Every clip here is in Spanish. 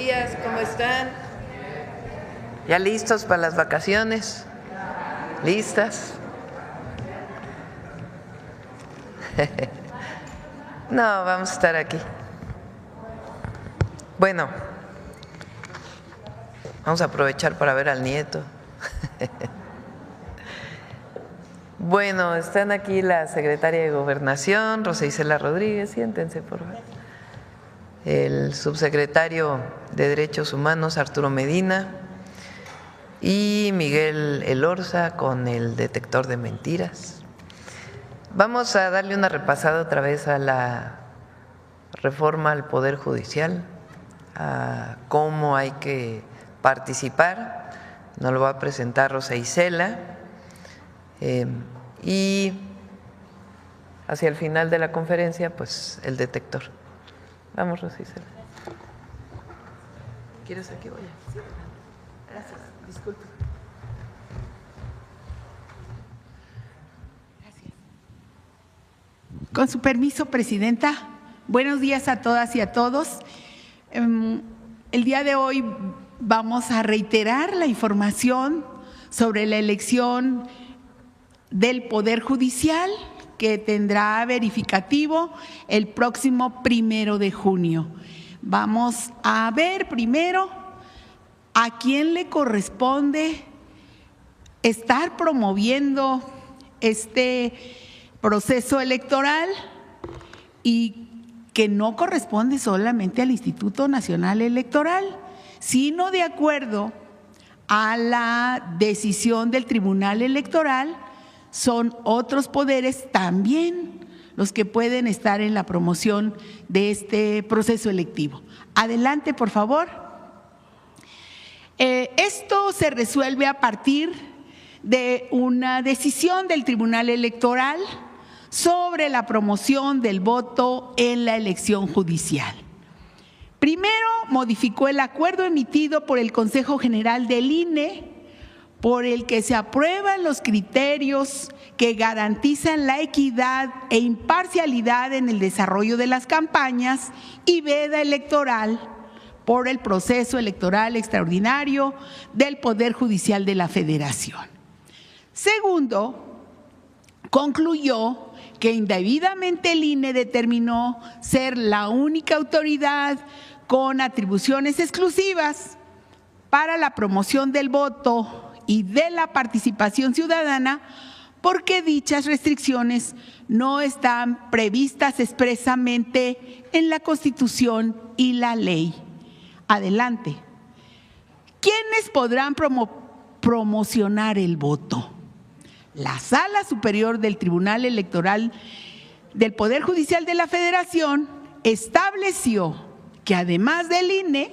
días, ¿cómo están? ¿Ya listos para las vacaciones? ¿Listas? No, vamos a estar aquí. Bueno, vamos a aprovechar para ver al nieto. Bueno, están aquí la secretaria de Gobernación, Rosa Isela Rodríguez, siéntense por favor. El subsecretario de Derechos Humanos, Arturo Medina, y Miguel Elorza con el detector de mentiras. Vamos a darle una repasada otra vez a la reforma al Poder Judicial, a cómo hay que participar. Nos lo va a presentar Rosa Isela. Y hacia el final de la conferencia, pues el detector. Vamos, Rosa Isela. ¿Quieres aquí? Voy. Sí, gracias. Disculpe. Gracias. Con su permiso, Presidenta, buenos días a todas y a todos. El día de hoy vamos a reiterar la información sobre la elección del Poder Judicial que tendrá verificativo el próximo 1 de junio. Vamos a ver primero a quién le corresponde estar promoviendo este proceso electoral y que no corresponde solamente al Instituto Nacional Electoral, sino de acuerdo a la decisión del Tribunal Electoral, son otros poderes también los que pueden estar en la promoción de este proceso electivo. Adelante, por favor. Esto se resuelve a partir de una decisión del Tribunal Electoral sobre la promoción del voto en la elección judicial. Primero, modificó el acuerdo emitido por el Consejo General del INE, por el que se aprueban los criterios que garantizan la equidad e imparcialidad en el desarrollo de las campañas y veda electoral por el proceso electoral extraordinario del Poder Judicial de la Federación. Segundo, concluyó que indebidamente el INE determinó ser la única autoridad con atribuciones exclusivas para la promoción del voto y de la participación ciudadana, porque dichas restricciones no están previstas expresamente en la Constitución y la ley. Adelante. ¿Quiénes podrán promocionar el voto? La Sala Superior del Tribunal Electoral del Poder Judicial de la Federación estableció que además del INE,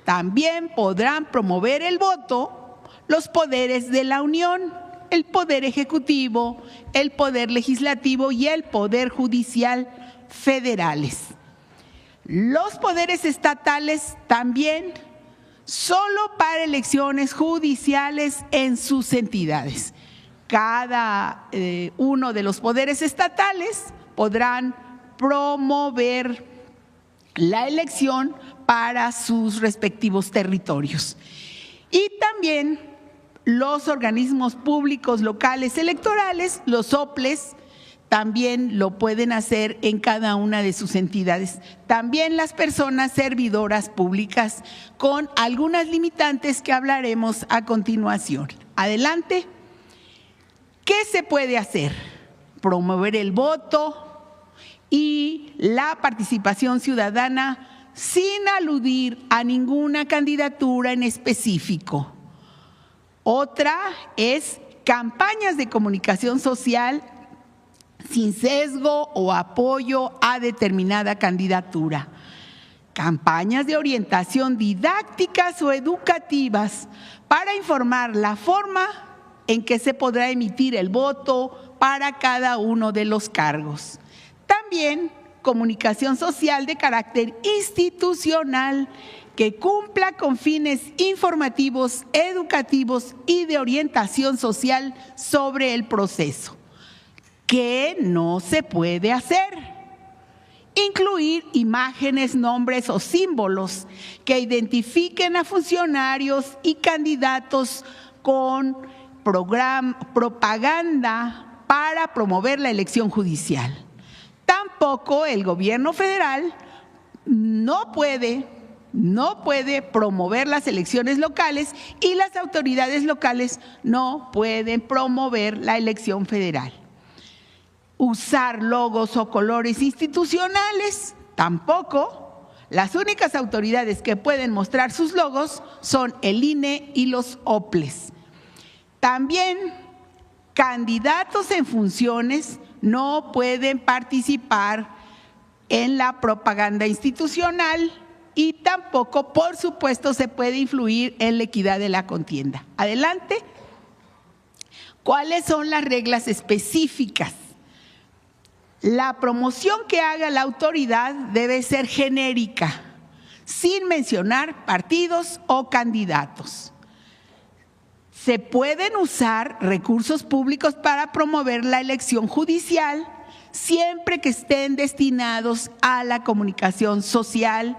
también podrán promover el voto los poderes de la Unión, el Poder Ejecutivo, el Poder Legislativo y el Poder Judicial federales. Los poderes estatales también, solo para elecciones judiciales en sus entidades. Cada uno de los poderes estatales podrán promover la elección para sus respectivos territorios. Y también los organismos públicos locales electorales, los OPLES, también lo pueden hacer en cada una de sus entidades. También las personas servidoras públicas, con algunas limitantes que hablaremos a continuación. Adelante. ¿Qué se puede hacer? Promover el voto y la participación ciudadana sin aludir a ninguna candidatura en específico. Otra es campañas de comunicación social sin sesgo o apoyo a determinada candidatura. Campañas de orientación didácticas o educativas para informar la forma en que se podrá emitir el voto para cada uno de los cargos. También comunicación social de carácter institucional que cumpla con fines informativos, educativos y de orientación social sobre el proceso. ¿Qué no se puede hacer? incluir imágenes, nombres o símbolos que identifiquen a funcionarios y candidatos con propaganda para promover la elección judicial. Tampoco el gobierno federal no puede promover las elecciones locales y las autoridades locales no pueden promover la elección federal. Usar logos o colores institucionales, tampoco. Las únicas autoridades que pueden mostrar sus logos son el INE y los OPLES. También, candidatos en funciones no pueden participar en la propaganda institucional y tampoco, por supuesto, se puede influir en la equidad de la contienda. Adelante. ¿Cuáles son las reglas específicas? La promoción que haga la autoridad debe ser genérica, sin mencionar partidos o candidatos. Se pueden usar recursos públicos para promover la elección judicial siempre que estén destinados a la comunicación social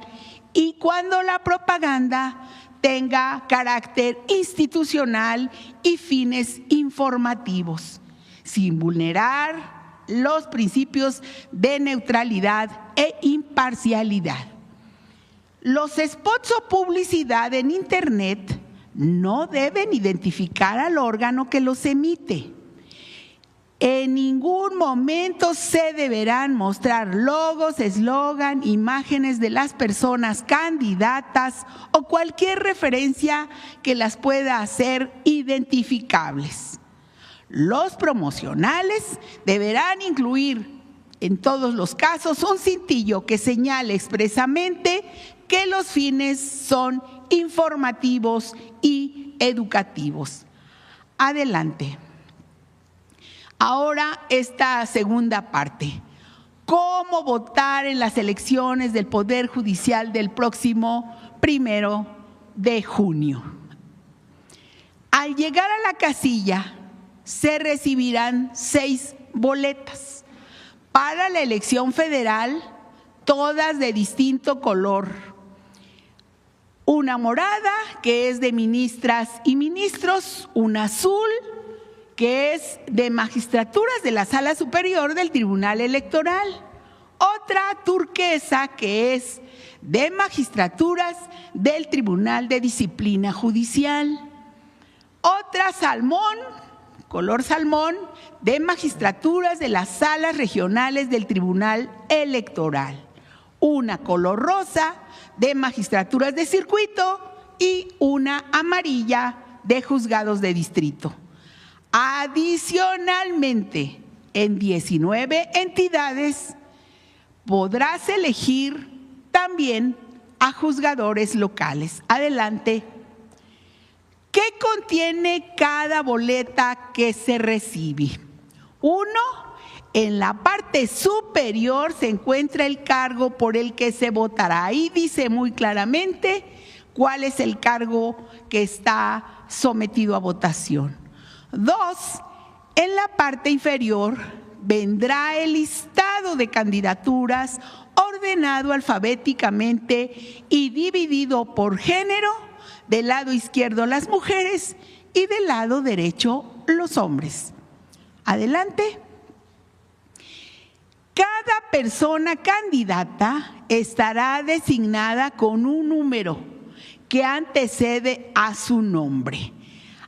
y cuando la propaganda tenga carácter institucional y fines informativos, sin vulnerar los principios de neutralidad e imparcialidad. Los spots o publicidad en Internet no deben identificar al órgano que los emite. En ningún momento se deberán mostrar logos, eslogan, imágenes de las personas candidatas o cualquier referencia que las pueda hacer identificables. Los promocionales deberán incluir en todos los casos un cintillo que señale expresamente que los fines son informativos y educativos. Adelante. Ahora esta segunda parte. ¿Cómo votar en las elecciones del Poder Judicial del próximo 1 de junio? Al llegar a la casilla, se recibirán 6 boletas. Para la elección federal, todas de distinto color. Una morada, que es de ministras y ministros, una azul, que es de magistraturas de la Sala Superior del Tribunal Electoral, otra turquesa, que es de magistraturas del Tribunal de Disciplina Judicial, otra salmón, color salmón, de magistraturas de las salas regionales del Tribunal Electoral, una color rosa de magistraturas de circuito y una amarilla de juzgados de distrito. Adicionalmente, en 19 entidades podrás elegir también a juzgadores locales. Adelante. ¿Qué contiene cada boleta que se recibe? 1. En la parte superior se encuentra el cargo por el que se votará. Ahí dice muy claramente cuál es el cargo que está sometido a votación. 2. En la parte inferior vendrá el listado de candidaturas ordenado alfabéticamente y dividido por género. Del lado izquierdo las mujeres y del lado derecho los hombres. Adelante. Cada persona candidata estará designada con un número que antecede a su nombre.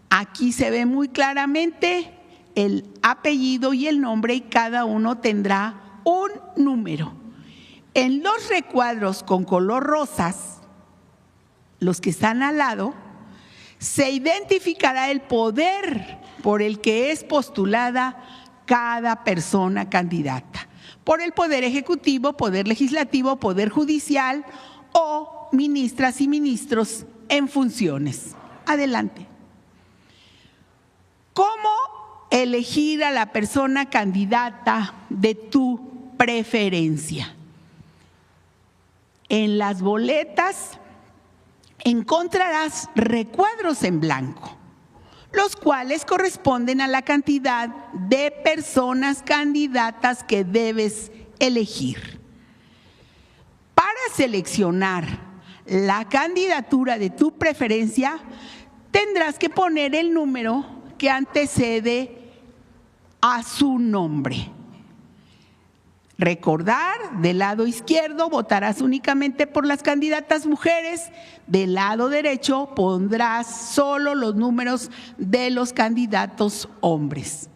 Aquí se ve muy claramente el apellido y el nombre y cada uno tendrá un número. En los recuadros con color rosas, los que están al lado, se identificará el poder por el que es postulada cada persona candidata. Por el Poder Ejecutivo, Poder Legislativo, Poder Judicial o ministras y ministros en funciones. Adelante. ¿Cómo elegir a la persona candidata de tu preferencia? En las boletas encontrarás recuadros en blanco, los cuales corresponden a la cantidad de personas candidatas que debes elegir. seleccionar la candidatura de tu preferencia, tendrás que poner el número que antecede a su nombre. Recordar, del lado izquierdo votarás únicamente por las candidatas mujeres, del lado derecho pondrás solo los números de los candidatos hombres.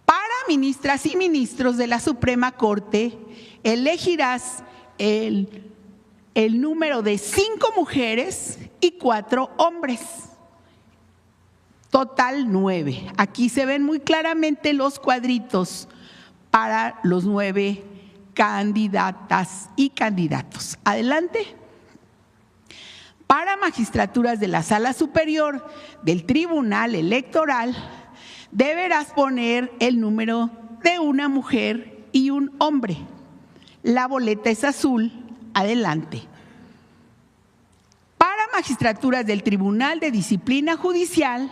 Para ministras y ministros de la Suprema Corte, elegirás el número de 5 mujeres y 4 hombres. Total 9. Aquí se ven muy claramente los cuadritos para los 9 candidatas y candidatos. Adelante. Para magistraturas de la Sala Superior del Tribunal Electoral, deberás poner el número de una mujer y un hombre. La boleta es azul. Adelante. Para magistraturas del Tribunal de Disciplina Judicial,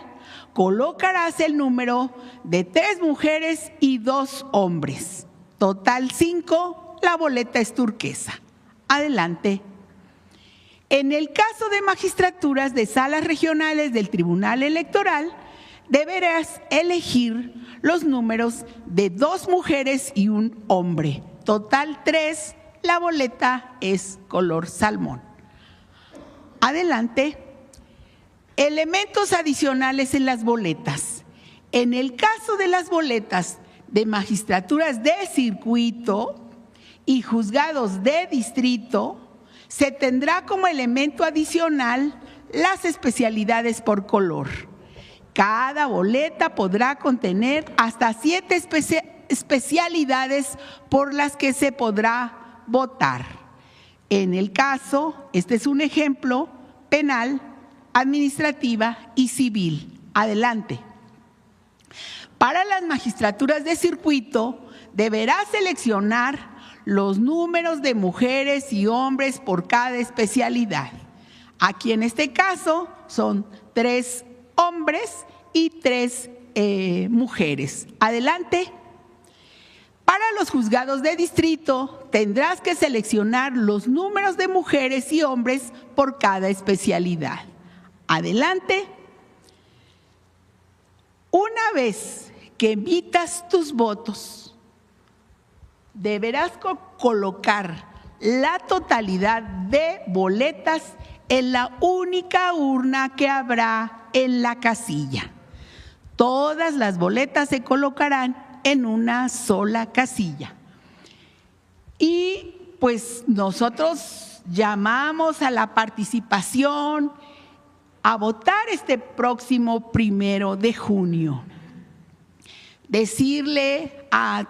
colocarás el número de 3 mujeres y 2 hombres. Total 5, la boleta es turquesa. Adelante. En el caso de magistraturas de salas regionales del Tribunal Electoral, deberás elegir los números de 2 mujeres y un hombre. Total 3, la boleta es color salmón. Adelante. Elementos adicionales en las boletas. En el caso de las boletas de magistraturas de circuito y juzgados de distrito, se tendrá como elemento adicional las especialidades por color. Cada boleta podrá contener hasta 7 especialidades por las que se podrá votar. En el caso, este es un ejemplo, penal, administrativa y civil. Adelante. Para las magistraturas de circuito, deberás seleccionar los números de mujeres y hombres por cada especialidad. Aquí en este caso son 3 hombres y 3 mujeres. Adelante. Para los juzgados de distrito, tendrás que seleccionar los números de mujeres y hombres por cada especialidad. Adelante. Una vez que emitas tus votos, deberás colocar la totalidad de boletas en la única urna que habrá en la casilla. Todas las boletas se colocarán en una sola casilla. Y pues nosotros llamamos a la participación, a votar este próximo 1 de junio. Decirle a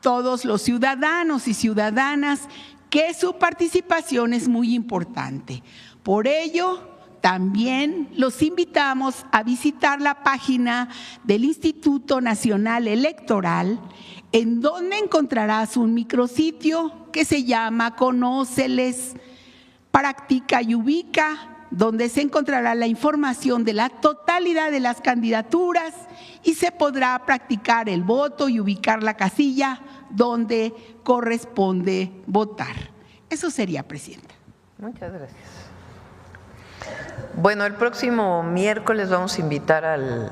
todos los ciudadanos y ciudadanas que su participación es muy importante. Por ello, también los invitamos a visitar la página del Instituto Nacional Electoral, en donde encontrarás un micrositio que se llama Conóceles, Practica y Ubica, donde se encontrará la información de la totalidad de las candidaturas y se podrá practicar el voto y ubicar la casilla donde corresponde votar. Eso sería, Presidenta. Muchas gracias. Bueno, el próximo miércoles vamos a invitar al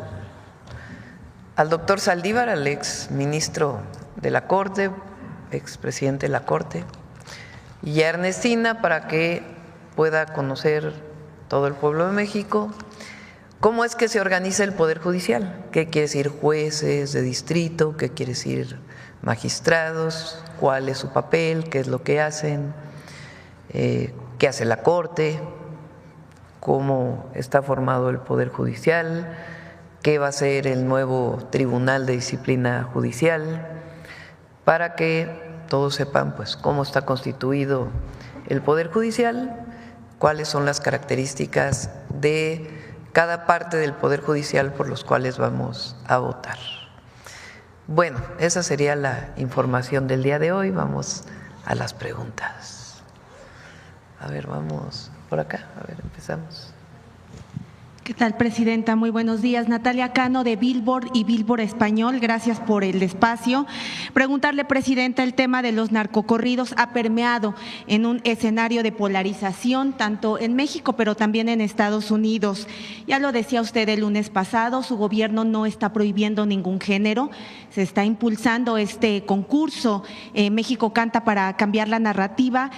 doctor Saldívar, al ex ministro de la Corte, ex presidente de la Corte, y a Ernestina para que pueda conocer todo el pueblo de México cómo es que se organiza el Poder Judicial, qué quiere decir jueces de distrito, qué quiere decir magistrados, cuál es su papel, qué es lo que hacen, qué hace la Corte, cómo está formado el Poder Judicial, qué va a ser el nuevo Tribunal de Disciplina Judicial, para que todos sepan pues cómo está constituido el Poder Judicial, cuáles son las características de cada parte del Poder Judicial por los cuales vamos a votar. Bueno, esa sería la información del día de hoy. Vamos a las preguntas. A ver, vamos por acá. A ver, empezamos. ¿Qué tal, presidenta? Muy buenos días. Natalia Cano, de Billboard y Billboard Español. Gracias por el espacio. Preguntarle, presidenta, el tema de los narcocorridos ha permeado en un escenario de polarización, tanto en México, pero también en Estados Unidos. Ya lo decía usted el lunes pasado, su gobierno no está prohibiendo ningún género. Se está impulsando este concurso, México Canta, para cambiar la narrativa.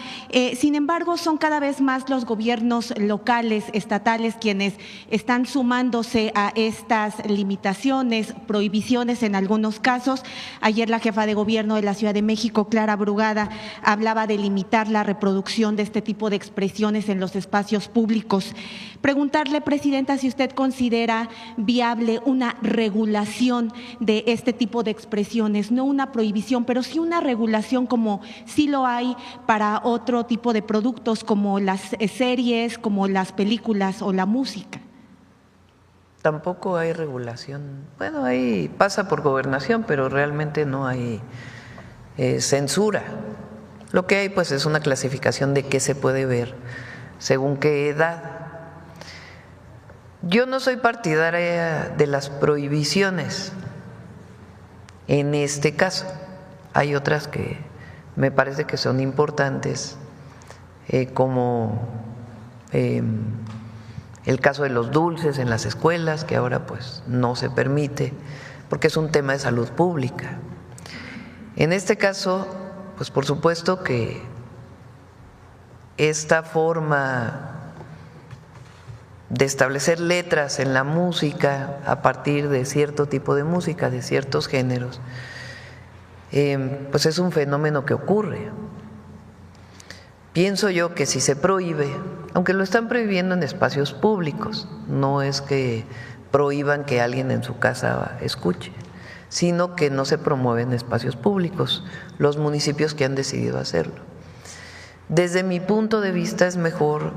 Sin embargo, son cada vez más los gobiernos locales, estatales, quienes están sumándose a estas limitaciones, prohibiciones en algunos casos. Ayer la jefa de gobierno de la Ciudad de México, Clara Brugada, hablaba de limitar la reproducción de este tipo de expresiones en los espacios públicos. Preguntarle, presidenta, si usted considera viable una regulación de este tipo de expresiones, no una prohibición, pero sí una regulación como sí lo hay para otro tipo de productos como las series, como las películas o la música. Tampoco hay regulación. Bueno, ahí pasa por gobernación, pero realmente no hay censura. Lo que hay pues es una clasificación de qué se puede ver según qué edad. Yo no soy partidaria de las prohibiciones en este caso. Hay otras que me parece que son importantes, como el caso de los dulces en las escuelas, que ahora pues no se permite, porque es un tema de salud pública. En este caso, pues por supuesto que esta forma de establecer letras en la música a partir de cierto tipo de música, de ciertos géneros, pues es un fenómeno que ocurre. Pienso yo que si se prohíbe, aunque lo están prohibiendo en espacios públicos, no es que prohíban que alguien en su casa escuche, sino que no se promueve en espacios públicos, los municipios que han decidido hacerlo. Desde mi punto de vista es mejor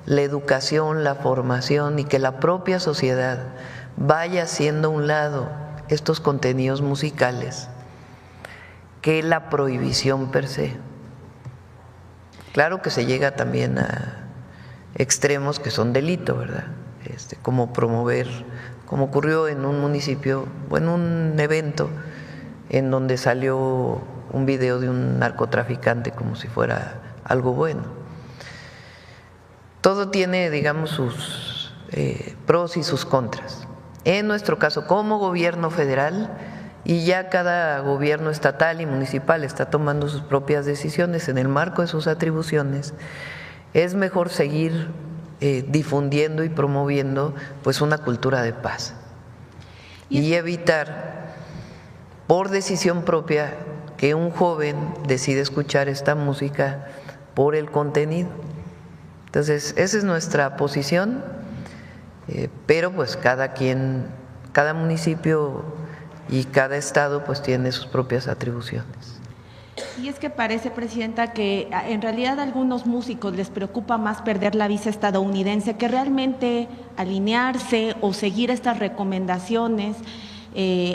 la educación, la formación y que la propia sociedad vaya haciendo a un lado estos contenidos musicales que la prohibición per se. Claro que se llega también a extremos que son delito, ¿verdad? Como promover, como ocurrió en un municipio o en un evento en donde salió un video de un narcotraficante como si fuera algo bueno. Todo tiene, digamos, sus pros y sus contras. En nuestro caso, como gobierno federal, y ya cada gobierno estatal y municipal está tomando sus propias decisiones en el marco de sus atribuciones, es mejor seguir difundiendo y promoviendo pues una cultura de paz y evitar por decisión propia que un joven decida escuchar esta música por el contenido. Entonces, esa es nuestra posición, pero pues cada quien, cada municipio y cada estado pues tiene sus propias atribuciones. Y es que parece, presidenta, que en realidad a algunos músicos les preocupa más perder la visa estadounidense que realmente alinearse o seguir estas recomendaciones.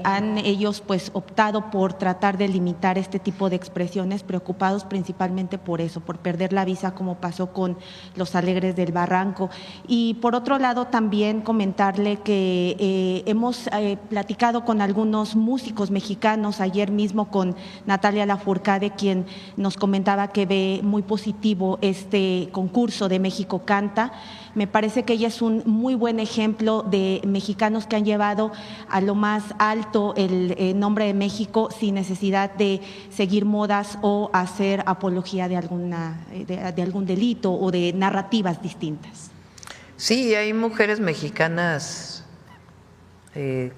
Han ellos pues optado por tratar de limitar este tipo de expresiones, preocupados principalmente por eso, por perder la visa, como pasó con los Alegres del Barranco. Y por otro lado también comentarle que hemos platicado con algunos músicos mexicanos, ayer mismo con Natalia Lafourcade, quien nos comentaba que ve muy positivo este concurso de México Canta. Me parece que ella es un muy buen ejemplo de mexicanos que han llevado a lo más alto el nombre de México sin necesidad de seguir modas o hacer apología de algún delito o de narrativas distintas. Sí, hay mujeres mexicanas,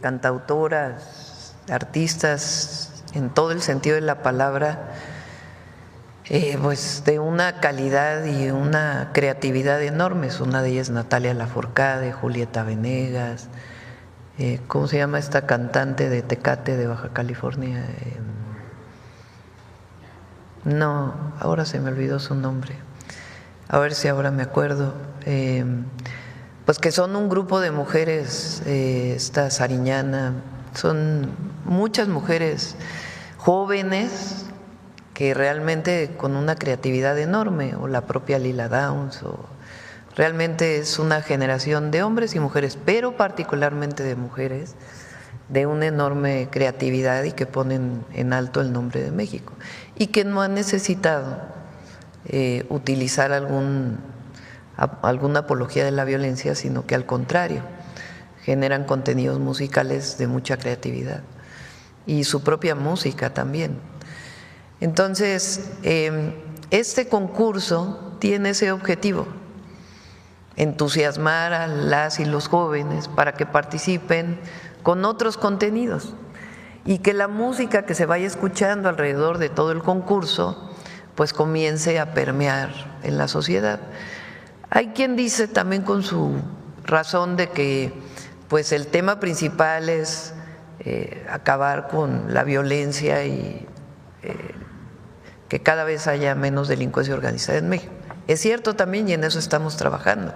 cantautoras, artistas, en todo el sentido de la palabra, pues de una calidad y una creatividad enormes. Una de ellas Natalia Lafourcade, Julieta Venegas, ¿cómo se llama esta cantante de Tecate, de Baja California? No, ahora se me olvidó su nombre, a ver si ahora me acuerdo. Pues que son un grupo de mujeres, esta Sariñana, son muchas mujeres jóvenes que realmente con una creatividad enorme, o la propia Lila Downs, Realmente es una generación de hombres y mujeres, pero particularmente de mujeres, de una enorme creatividad y que ponen en alto el nombre de México y que no han necesitado utilizar alguna apología de la violencia, sino que al contrario, generan contenidos musicales de mucha creatividad y su propia música también. Entonces, este concurso tiene ese objetivo: entusiasmar a las y los jóvenes para que participen con otros contenidos y que la música que se vaya escuchando alrededor de todo el concurso pues comience a permear en la sociedad. Hay quien dice también con su razón de que pues el tema principal es acabar con la violencia y que cada vez haya menos delincuencia organizada en México. Es cierto también, y en eso estamos trabajando,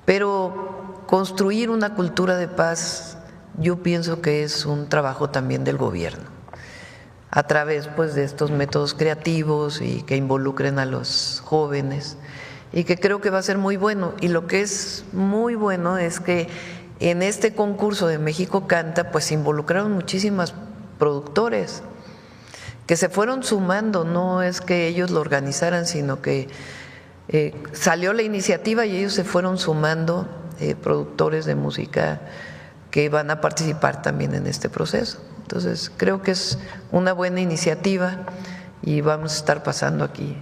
pero construir una cultura de paz yo pienso que es un trabajo también del gobierno, a través pues de estos métodos creativos y que involucren a los jóvenes, y que creo que va a ser muy bueno. Y lo que es muy bueno es que en este concurso de México Canta pues se involucraron muchísimas productores que se fueron sumando, no es que ellos lo organizaran, sino que salió la iniciativa y ellos se fueron sumando, productores de música que van a participar también en este proceso. Entonces creo que es una buena iniciativa y vamos a estar pasando aquí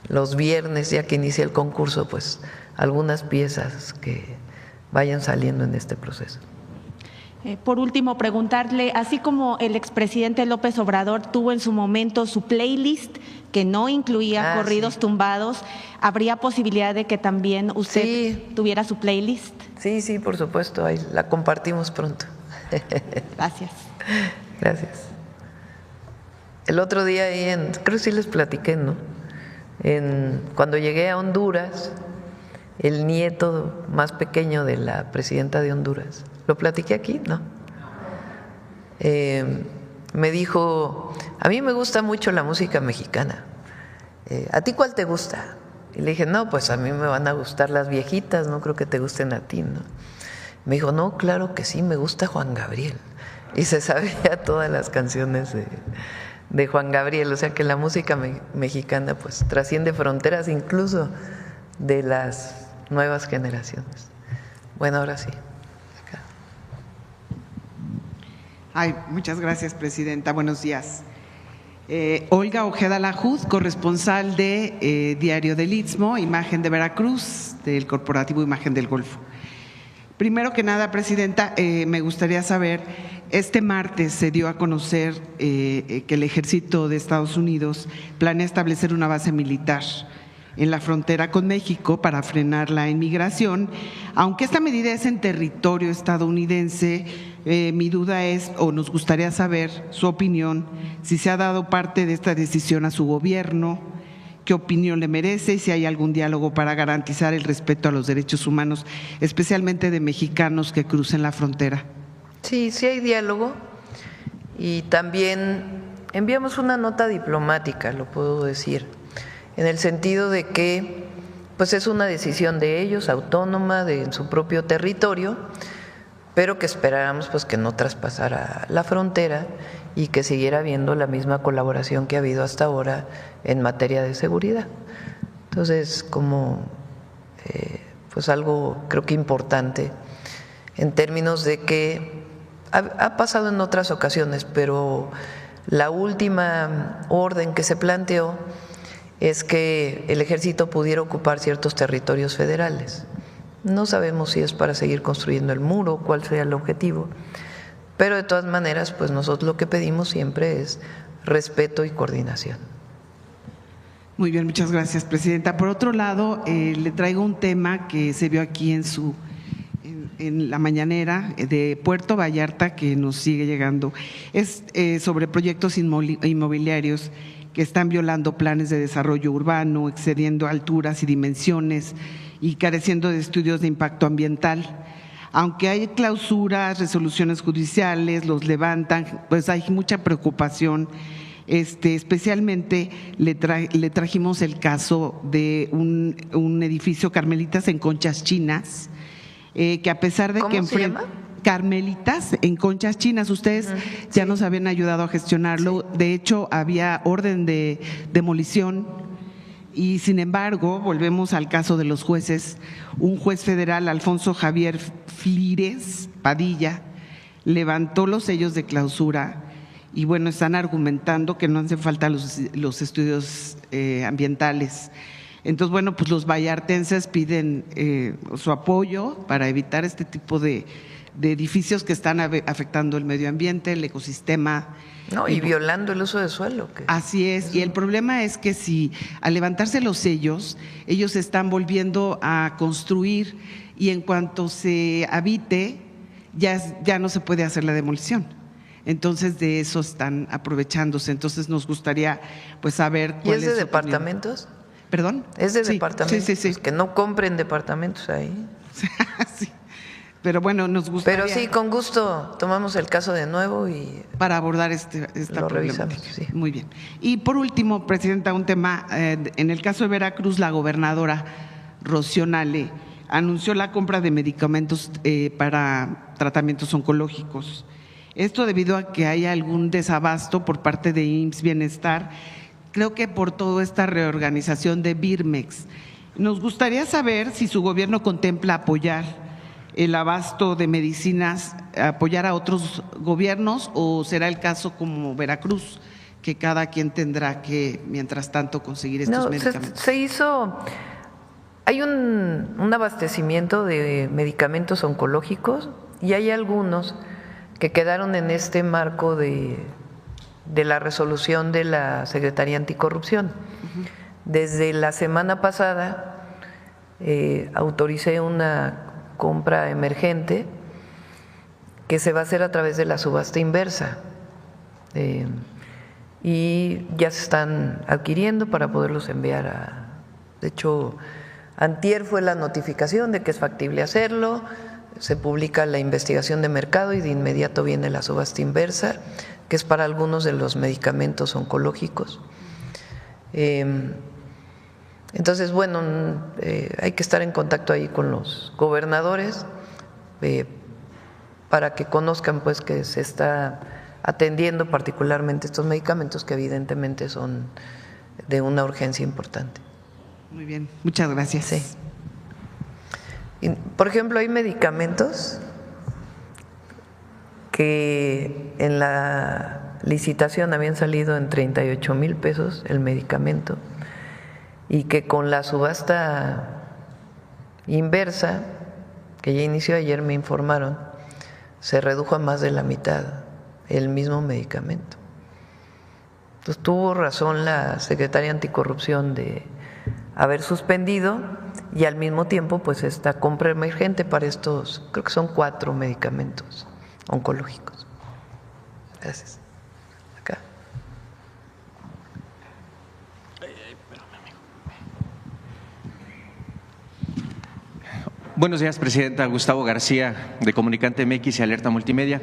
los viernes, ya que inicia el concurso, pues algunas piezas que vayan saliendo en este proceso. Por último, preguntarle, así como el expresidente López Obrador tuvo en su momento su playlist que no incluía corridos tumbados, ¿habría posibilidad de que también usted tuviera su playlist? Sí, por supuesto, ahí la compartimos pronto. Gracias. Gracias. El otro día creo que sí les platiqué, ¿no? Cuando llegué a Honduras, el nieto más pequeño de la presidenta de Honduras, ¿lo platiqué aquí? No. Me dijo, a mí me gusta mucho la música mexicana, ¿a ti cuál te gusta? Y le dije, no, pues a mí me van a gustar las viejitas, no creo que te gusten a ti, ¿no? Me dijo, no, claro que sí, me gusta Juan Gabriel. Y se sabía todas las canciones de Juan Gabriel, o sea que la música mexicana pues trasciende fronteras incluso de las nuevas generaciones. Bueno, ahora sí. Muchas gracias, presidenta. Buenos días. Olga Ojeda Lajuz, corresponsal de Diario del Istmo, Imagen de Veracruz, del Corporativo Imagen del Golfo. Primero que nada, presidenta, me gustaría saber, este martes se dio a conocer que el Ejército de Estados Unidos planea establecer una base militar en la frontera con México para frenar la inmigración. Aunque esta medida es en territorio estadounidense, mi duda es, o nos gustaría saber su opinión, si se ha dado parte de esta decisión a su gobierno, qué opinión le merece y si hay algún diálogo para garantizar el respeto a los derechos humanos, especialmente de mexicanos que crucen la frontera. Sí hay diálogo y también enviamos una nota diplomática, lo puedo decir, en el sentido de que pues es una decisión de ellos, autónoma, en su propio territorio, pero que esperáramos pues que no traspasara la frontera y que siguiera habiendo la misma colaboración que ha habido hasta ahora en materia de seguridad. Entonces, como pues algo creo que importante en términos de que ha pasado en otras ocasiones, pero la última orden que se planteó es que el ejército pudiera ocupar ciertos territorios federales. No sabemos si es para seguir construyendo el muro, cuál sea el objetivo, pero de todas maneras, pues nosotros lo que pedimos siempre es respeto y coordinación. Muy bien, muchas gracias, presidenta. Por otro lado, le traigo un tema que se vio aquí en la mañanera de Puerto Vallarta, que nos sigue llegando. Es sobre proyectos inmobiliarios que están violando planes de desarrollo urbano, excediendo alturas y dimensiones y careciendo de estudios de impacto ambiental. Aunque hay clausuras, resoluciones judiciales, los levantan, pues hay mucha preocupación Especialmente le trajimos el caso de un edificio Carmelitas en Conchas Chinas, que a pesar de que se llama? Carmelitas en Conchas Chinas, ustedes ya nos habían ayudado a gestionarlo. Sí. De hecho, había orden de demolición y, sin embargo, volvemos al caso de los jueces. Un juez federal, Alfonso Javier Flires Padilla, levantó los sellos de clausura y, bueno, están argumentando que no hacen falta los estudios ambientales. Entonces, bueno, pues los vallartenses piden su apoyo para evitar este tipo de edificios que están afectando el medio ambiente, el ecosistema. No, y violando el uso de suelo. Así es, y el problema es que si al levantarse los sellos, ellos están volviendo a construir y en cuanto se habite, ya no se puede hacer la demolición. Entonces, de eso están aprovechándose. Entonces, nos gustaría pues saber cuál es. ¿Y es de departamentos? ¿Perdón? ¿Es de departamentos? Sí. Pues que no compren departamentos ahí. Sí. Pero bueno, nos gustaría… Pero sí, con gusto tomamos el caso de nuevo y… Para abordar esta problemática. Sí. Muy bien. Y por último, Presidenta, un tema. En el caso de Veracruz, la gobernadora Rocío Nale anunció la compra de medicamentos para tratamientos oncológicos. Esto debido a que hay algún desabasto por parte de IMSS Bienestar, creo que por toda esta reorganización de Birmex. Nos gustaría saber si su gobierno contempla apoyar el abasto de medicinas, apoyar a otros gobiernos, o será el caso como Veracruz, que cada quien tendrá que, mientras tanto, conseguir estos medicamentos. Hay un abastecimiento de medicamentos oncológicos y hay algunos que quedaron en este marco de la resolución de la Secretaría Anticorrupción. Desde la semana pasada autoricé una compra emergente que se va a hacer a través de la subasta inversa y ya se están adquiriendo para poderlos enviar de hecho, antier fue la notificación de que es factible hacerlo, se publica la investigación de mercado y de inmediato viene la subasta inversa, que es para algunos de los medicamentos oncológicos. Entonces, bueno, hay que estar en contacto ahí con los gobernadores para que conozcan pues que se está atendiendo particularmente estos medicamentos que evidentemente son de una urgencia importante. Muy bien, muchas gracias. Sí. Y, por ejemplo, hay medicamentos que en la licitación habían salido en 38,000 pesos el medicamento y que con la subasta inversa, que ya inició ayer, me informaron, se redujo a más de la mitad el mismo medicamento. Entonces tuvo razón la Secretaría Anticorrupción de haber suspendido y al mismo tiempo pues esta compra emergente para estos, creo que son 4 medicamentos oncológicos. Gracias. Acá. Buenos días, Presidenta. Gustavo García, de Comunicante MX y Alerta Multimedia.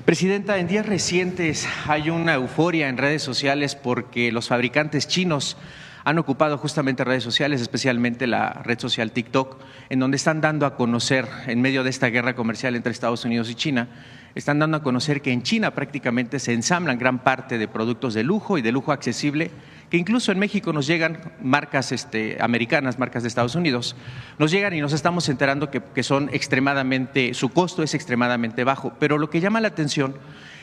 Presidenta, en días recientes hay una euforia en redes sociales porque los fabricantes chinos han ocupado justamente redes sociales, especialmente la red social TikTok, en donde están dando a conocer, en medio de esta guerra comercial entre Estados Unidos y China, están dando a conocer que en China prácticamente se ensamblan gran parte de productos de lujo y de lujo accesible, que incluso en México nos llegan marcas americanas, marcas de Estados Unidos, nos llegan y nos estamos enterando que son extremadamente, su costo es extremadamente bajo. Pero lo que llama la atención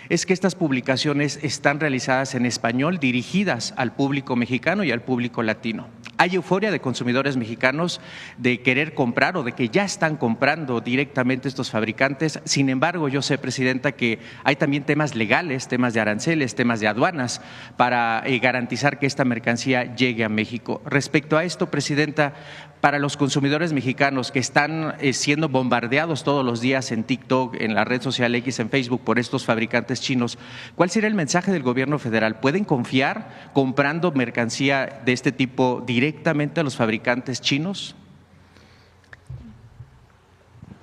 es que estas publicaciones están realizadas en español, dirigidas al público mexicano y al público latino. Hay euforia de consumidores mexicanos de querer comprar o de que ya están comprando directamente estos fabricantes. Sin embargo, yo sé, Presidenta, que hay también temas legales, temas de aranceles, temas de aduanas para garantizar que esta mercancía llegue a México. Respecto a esto, Presidenta, para los consumidores mexicanos que están siendo bombardeados todos los días en TikTok, en la red social X, en Facebook, por estos fabricantes chinos, ¿cuál sería el mensaje del gobierno federal? ¿Pueden confiar comprando mercancía de este tipo directamente a los fabricantes chinos?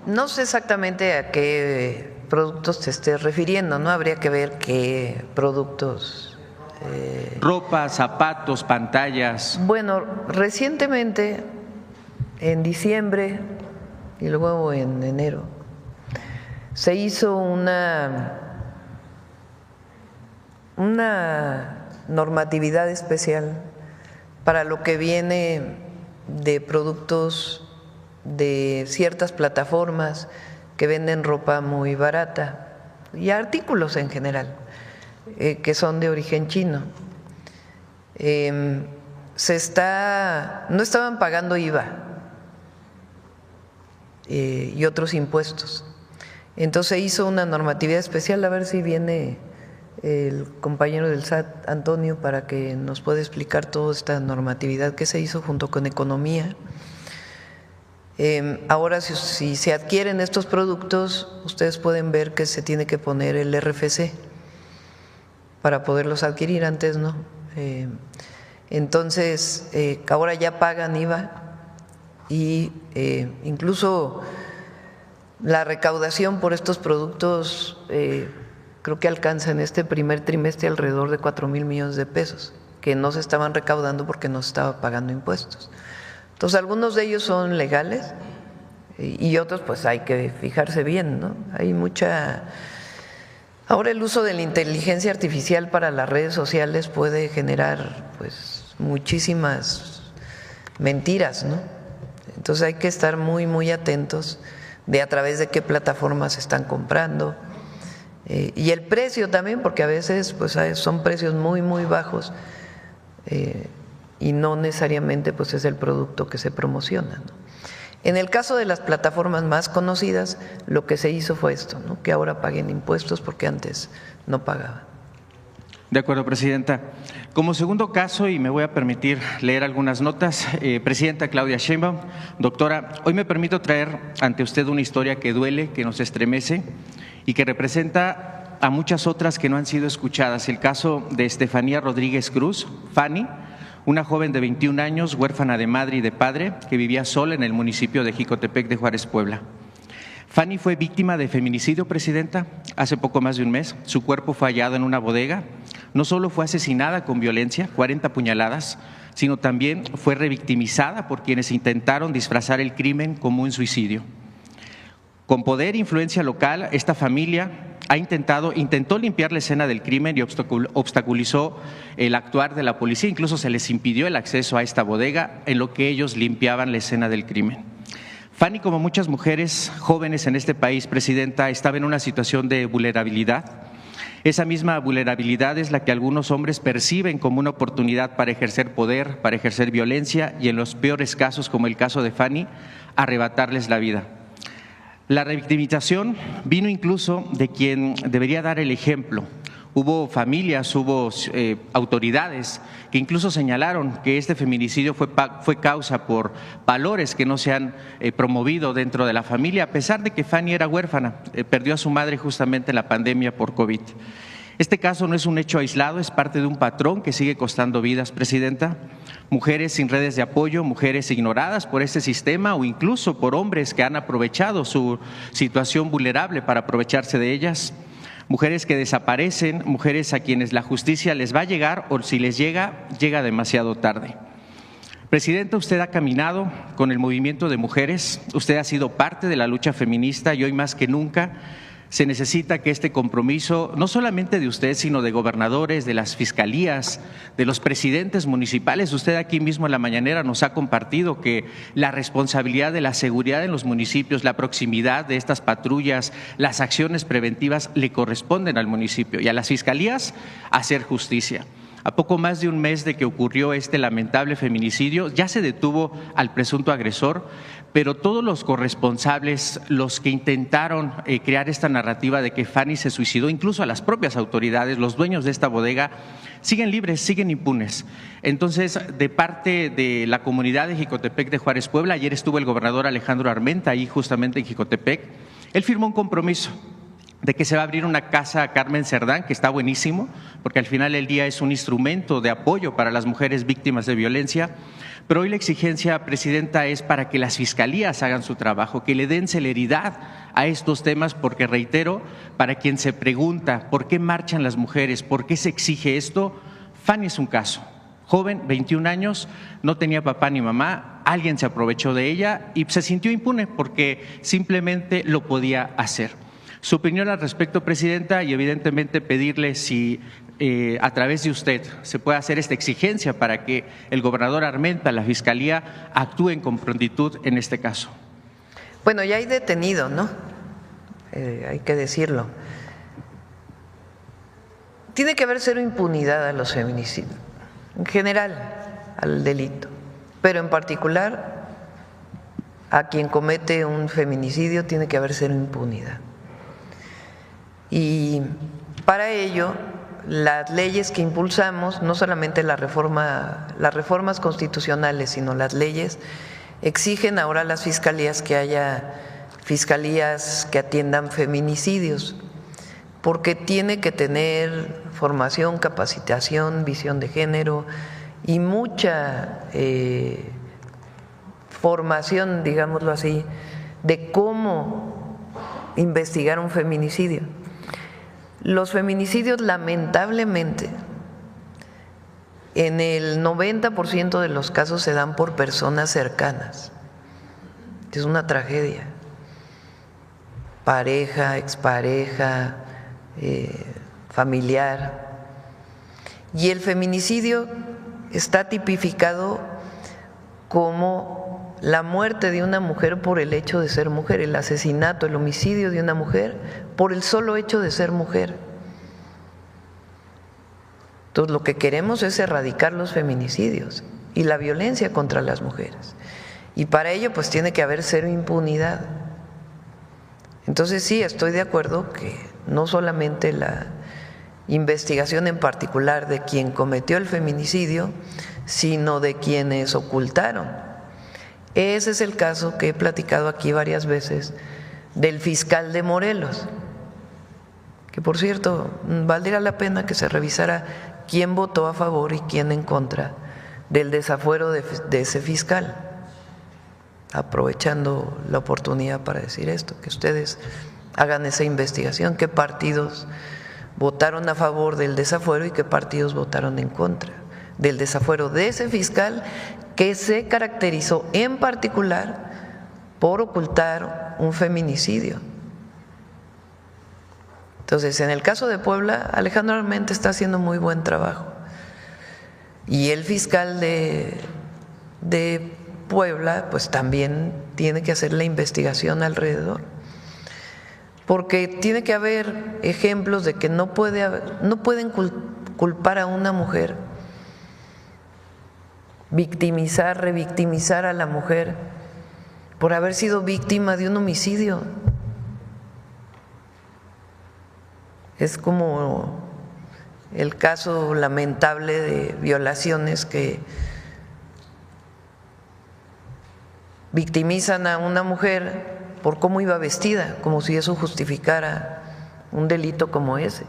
No sé exactamente a qué productos te estés refiriendo, ¿no? Habría que ver qué productos Ropa, zapatos, pantallas. Bueno, recientemente, en diciembre y luego en enero, se hizo una normatividad especial para lo que viene de productos de ciertas plataformas que venden ropa muy barata y artículos en general que son de origen chino. No estaban pagando IVA y otros impuestos. Entonces se hizo una normatividad especial, a ver si viene el compañero del SAT, Antonio, para que nos pueda explicar toda esta normatividad que se hizo junto con Economía. Ahora, si se adquieren estos productos, ustedes pueden ver que se tiene que poner el RFC para poderlos adquirir, antes no. Entonces, ahora ya pagan IVA y incluso la recaudación por estos productos creo que alcanza en este primer trimestre alrededor de 4,000 millones de pesos, que no se estaban recaudando porque no se estaba pagando impuestos. Entonces, algunos de ellos son legales y otros pues hay que fijarse bien, ¿no? Hay mucha… Ahora el uso de la inteligencia artificial para las redes sociales puede generar pues muchísimas mentiras, ¿no? Entonces hay que estar muy, muy atentos de a través de qué plataformas están comprando y el precio también, porque a veces pues son precios muy, muy bajos y no necesariamente pues es el producto que se promociona, ¿no? En el caso de las plataformas más conocidas, lo que se hizo fue esto, ¿no? Que ahora paguen impuestos porque antes no pagaban. De acuerdo, Presidenta. Como segundo caso, y me voy a permitir leer algunas notas, Presidenta Claudia Sheinbaum, doctora, hoy me permito traer ante usted una historia que duele, que nos estremece y que representa a muchas otras que no han sido escuchadas. El caso de Estefanía Rodríguez Cruz, Fanny, una joven de 21 años, huérfana de madre y de padre, que vivía sola en el municipio de Jicotepec de Juárez, Puebla. Fanny fue víctima de feminicidio, Presidenta, hace poco más de un mes. Su cuerpo fue hallado en una bodega. No solo fue asesinada con violencia, 40 puñaladas, sino también fue revictimizada por quienes intentaron disfrazar el crimen como un suicidio. Con poder e influencia local, esta familia intentó limpiar la escena del crimen y obstaculizó el actuar de la policía. Incluso se les impidió el acceso a esta bodega en lo que ellos limpiaban la escena del crimen. Fanny, como muchas mujeres jóvenes en este país, Presidenta, estaba en una situación de vulnerabilidad. Esa misma vulnerabilidad es la que algunos hombres perciben como una oportunidad para ejercer poder, para ejercer violencia y, en los peores casos, como el caso de Fanny, arrebatarles la vida. La revictimización vino incluso de quien debería dar el ejemplo. Hubo familias, hubo autoridades que incluso señalaron que este feminicidio fue causa por valores que no se han promovido dentro de la familia, a pesar de que Fanny era huérfana, perdió a su madre justamente en la pandemia por COVID. Este caso no es un hecho aislado, es parte de un patrón que sigue costando vidas, Presidenta. Mujeres sin redes de apoyo, mujeres ignoradas por este sistema o incluso por hombres que han aprovechado su situación vulnerable para aprovecharse de ellas. Mujeres que desaparecen, mujeres a quienes la justicia les va a llegar o si les llega, llega demasiado tarde. Presidenta, usted ha caminado con el movimiento de mujeres, usted ha sido parte de la lucha feminista y hoy más que nunca se necesita que este compromiso, no solamente de usted, sino de gobernadores, de las fiscalías, de los presidentes municipales. Usted aquí mismo en la mañanera nos ha compartido que la responsabilidad de la seguridad en los municipios, la proximidad de estas patrullas, las acciones preventivas le corresponden al municipio y a las fiscalías hacer justicia. A poco más de un mes de que ocurrió este lamentable feminicidio, ya se detuvo al presunto agresor, pero todos los corresponsables, los que intentaron crear esta narrativa de que Fanny se suicidó, incluso a las propias autoridades, los dueños de esta bodega, siguen libres, siguen impunes. Entonces, de parte de la comunidad de Jicotepec de Juárez, Puebla, ayer estuvo el gobernador Alejandro Armenta ahí justamente en Jicotepec, él firmó un compromiso de que se va a abrir una casa a Carmen Cerdán, que está buenísimo, porque al final del día es un instrumento de apoyo para las mujeres víctimas de violencia. Pero hoy la exigencia, Presidenta, es para que las fiscalías hagan su trabajo, que le den celeridad a estos temas, porque reitero, para quien se pregunta por qué marchan las mujeres, por qué se exige esto, Fanny es un caso. Joven, 21 años, no tenía papá ni mamá, alguien se aprovechó de ella y se sintió impune porque simplemente lo podía hacer. Su opinión al respecto, Presidenta, y evidentemente pedirle si a través de usted se puede hacer esta exigencia para que el gobernador Armenta, la Fiscalía, actúen con prontitud en este caso. Bueno, ya hay detenido, ¿no? Hay que decirlo. Tiene que haber cero impunidad a los feminicidios, en general al delito, pero en particular a quien comete un feminicidio tiene que haber cero impunidad. Y para ello, las leyes que impulsamos, no solamente las reformas constitucionales, sino las leyes, exigen ahora a las fiscalías que haya fiscalías que atiendan feminicidios, porque tiene que tener formación, capacitación, visión de género y mucha formación, digámoslo así, de cómo investigar un feminicidio. Los feminicidios, lamentablemente, en el 90% de los casos se dan por personas cercanas. Es una tragedia. Pareja, expareja, familiar. Y el feminicidio está tipificado como la muerte de una mujer por el hecho de ser mujer, el asesinato, el homicidio de una mujer por el solo hecho de ser mujer. Entonces, lo que queremos es erradicar los feminicidios y la violencia contra las mujeres. Y para ello, pues tiene que haber cero impunidad. Entonces, sí, estoy de acuerdo que no solamente la investigación en particular de quien cometió el feminicidio, sino de quienes ocultaron. Ese es el caso que he platicado aquí varias veces del fiscal de Morelos, que por cierto, valdría la pena que se revisara quién votó a favor y quién en contra del desafuero de ese fiscal. Aprovechando la oportunidad para decir esto, que ustedes hagan esa investigación, qué partidos votaron a favor del desafuero y qué partidos votaron en contra del desafuero de ese fiscal que se caracterizó en particular por ocultar un feminicidio. Entonces, en el caso de Puebla, Alejandro Armenta está haciendo muy buen trabajo y el fiscal de Puebla pues también tiene que hacer la investigación alrededor, porque tiene que haber ejemplos de que no pueden culpar a una mujer, victimizar, revictimizar a la mujer por haber sido víctima de un homicidio. Es como el caso lamentable de violaciones que victimizan a una mujer por cómo iba vestida, como si eso justificara un delito como ese.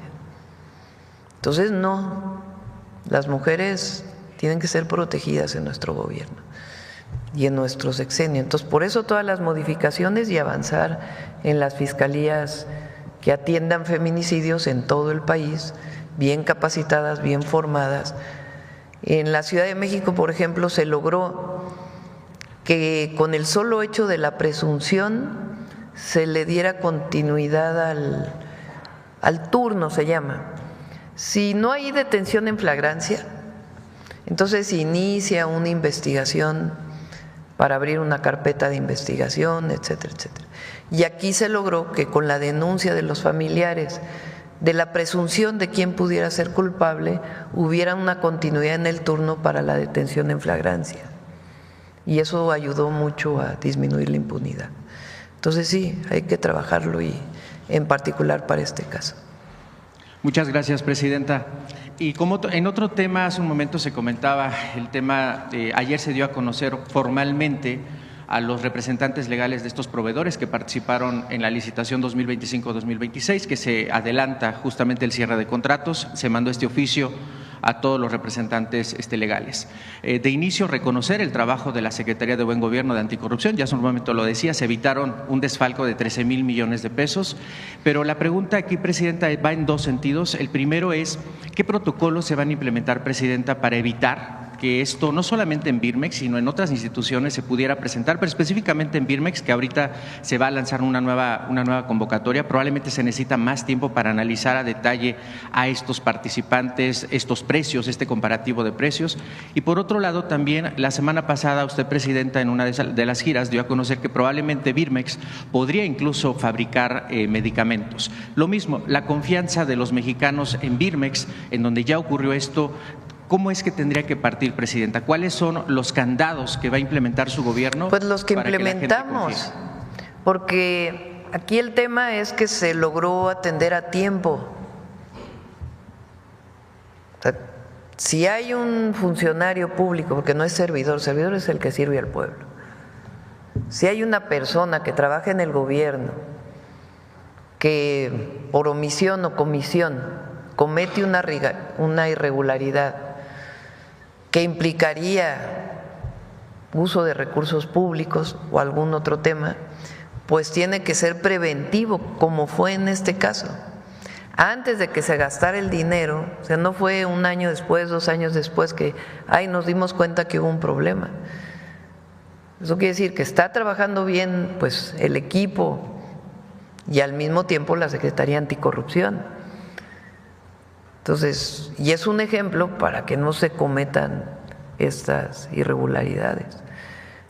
Entonces, no, las mujeres tienen que ser protegidas en nuestro gobierno y en nuestro sexenio. Entonces, por eso todas las modificaciones y avanzar en las fiscalías que atiendan feminicidios en todo el país, bien capacitadas, bien formadas. En la Ciudad de México, por ejemplo, se logró que con el solo hecho de la presunción se le diera continuidad al turno, se llama. Si no hay detención en flagrancia, entonces se inicia una investigación para abrir una carpeta de investigación, etcétera, etcétera. Y aquí se logró que con la denuncia de los familiares de la presunción de quién pudiera ser culpable, hubiera una continuidad en el turno para la detención en flagrancia. Y eso ayudó mucho a disminuir la impunidad. Entonces sí, hay que trabajarlo y en particular para este caso. Muchas gracias, Presidenta. Y como en otro tema, hace un momento se comentaba el tema, ayer se dio a conocer formalmente a los representantes legales de estos proveedores que participaron en la licitación 2025-2026, que se adelanta justamente el cierre de contratos. Se mandó este oficio a todos los representantes legales. De inicio, reconocer el trabajo de la Secretaría de Buen Gobierno de Anticorrupción, ya hace un momento lo decía, se evitaron un desfalco de 13,000 millones de pesos, pero la pregunta aquí, Presidenta, va en dos sentidos. El primero es, ¿qué protocolos se van a implementar, Presidenta, para evitar que esto no solamente en Birmex, sino en otras instituciones se pudiera presentar, pero específicamente en Birmex, que ahorita se va a lanzar una nueva convocatoria? Probablemente se necesita más tiempo para analizar a detalle a estos participantes, estos precios, este comparativo de precios. Y por otro lado, también la semana pasada usted, Presidenta, en una de las giras dio a conocer que probablemente Birmex podría incluso fabricar medicamentos. Lo mismo, la confianza de los mexicanos en Birmex, en donde ya ocurrió esto. ¿Cómo es que tendría que partir, Presidenta? ¿Cuáles son los candados que va a implementar su gobierno? Pues los que implementamos, porque aquí el tema es que se logró atender a tiempo. O sea, si hay un funcionario público, porque no es servidor, servidor es el que sirve al pueblo. Si hay una persona que trabaja en el gobierno que por omisión o comisión comete una irregularidad que implicaría uso de recursos públicos o algún otro tema, pues tiene que ser preventivo, como fue en este caso. Antes de que se gastara el dinero, o sea, no fue un año después, 2 años después que nos dimos cuenta que hubo un problema. Eso quiere decir que está trabajando bien pues el equipo y al mismo tiempo la Secretaría Anticorrupción. Entonces, y es un ejemplo para que no se cometan estas irregularidades.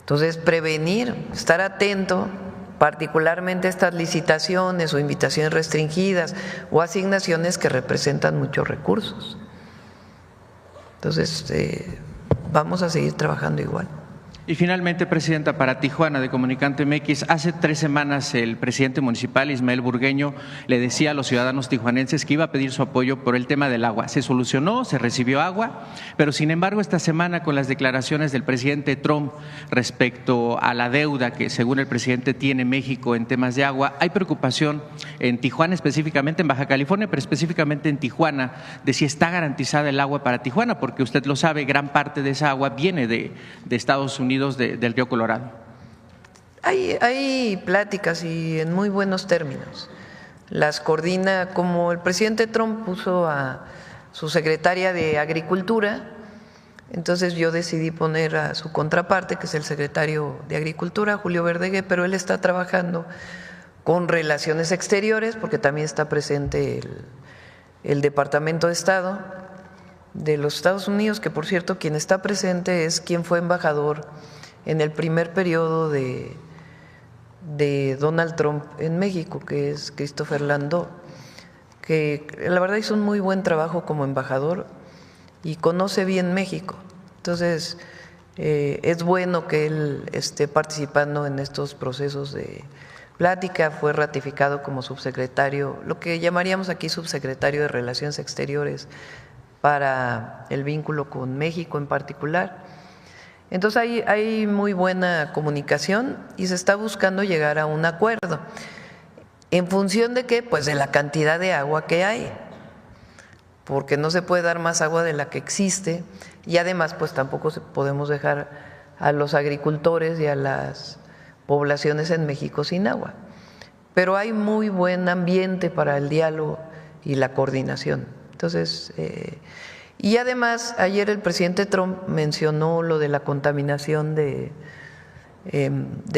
Entonces, prevenir, estar atento, particularmente a estas licitaciones o invitaciones restringidas o asignaciones que representan muchos recursos. Entonces, vamos a seguir trabajando igual. Y finalmente, Presidenta, para Tijuana de Comunicante MX, hace 3 semanas el presidente municipal, Ismael Burgueño, le decía a los ciudadanos tijuanenses que iba a pedir su apoyo por el tema del agua. Se solucionó, se recibió agua, pero sin embargo esta semana con las declaraciones del presidente Trump respecto a la deuda que según el presidente tiene México en temas de agua, hay preocupación en Tijuana, específicamente en Baja California, pero específicamente en Tijuana, de si está garantizada el agua para Tijuana, porque usted lo sabe, gran parte de esa agua viene de Estados Unidos, del río Colorado. Hay pláticas y en muy buenos términos. Las coordina, como el presidente Trump puso a su secretaria de Agricultura, entonces yo decidí poner a su contraparte, que es el secretario de Agricultura, Julio Verdeguer, pero él está trabajando con Relaciones Exteriores, porque también está presente el Departamento de Estado de los Estados Unidos, que por cierto quien está presente es quien fue embajador en el primer periodo de Donald Trump en México, que es Christopher Landau, que la verdad hizo un muy buen trabajo como embajador y conoce bien México. Entonces es bueno que él esté participando en estos procesos de plática. Fue ratificado como subsecretario, lo que llamaríamos aquí subsecretario de Relaciones Exteriores, para el vínculo con México en particular. Entonces hay muy buena comunicación y se está buscando llegar a un acuerdo. ¿En función de qué? Pues de la cantidad de agua que hay, porque no se puede dar más agua de la que existe y además pues tampoco podemos dejar a los agricultores y a las poblaciones en México sin agua. Pero hay muy buen ambiente para el diálogo y la coordinación. Entonces, y además ayer el presidente Trump mencionó lo de la contaminación de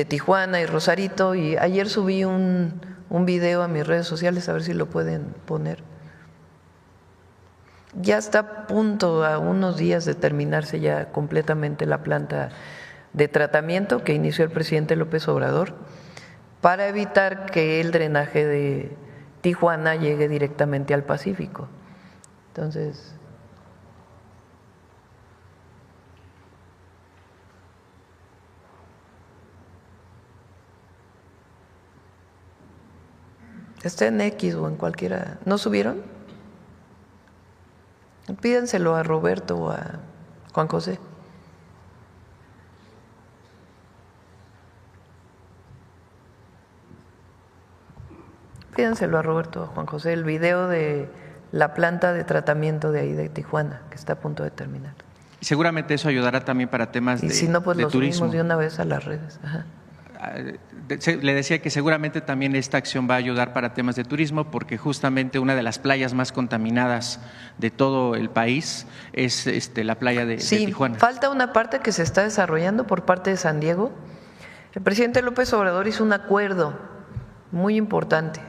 Tijuana y Rosarito, y ayer subí un video a mis redes sociales, a ver si lo pueden poner. Ya está a punto, a unos días de terminarse ya completamente la planta de tratamiento que inició el presidente López Obrador para evitar que el drenaje de Tijuana llegue directamente al Pacífico. Entonces, está en X o en cualquiera. ¿No subieron? Pídenselo a Roberto o a Juan José. Pídenselo a Roberto o a Juan José, el video de la planta de tratamiento de ahí de Tijuana, que está a punto de terminar. Seguramente eso ayudará también para temas Y si no, pues de lo turismo. subimos de una vez a las redes. Ajá. Le decía que seguramente también esta acción va a ayudar para temas de turismo, porque justamente una de las playas más contaminadas de todo el país es la playa de Tijuana. Falta una parte que se está desarrollando por parte de San Diego. El presidente López Obrador hizo un acuerdo muy importante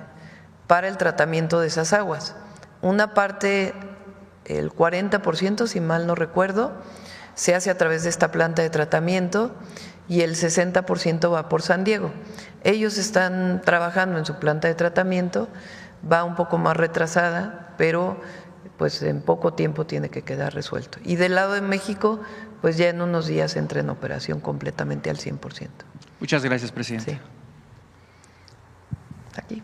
para el tratamiento de esas aguas. Una parte, el 40%, si mal no recuerdo, se hace a través de esta planta de tratamiento y el 60% va por San Diego. Ellos están trabajando en su planta de tratamiento, va un poco más retrasada, pero pues en poco tiempo tiene que quedar resuelto. Y del lado de México, pues ya en unos días entra en operación completamente al 100%. Muchas gracias, presidente. Sí. Aquí.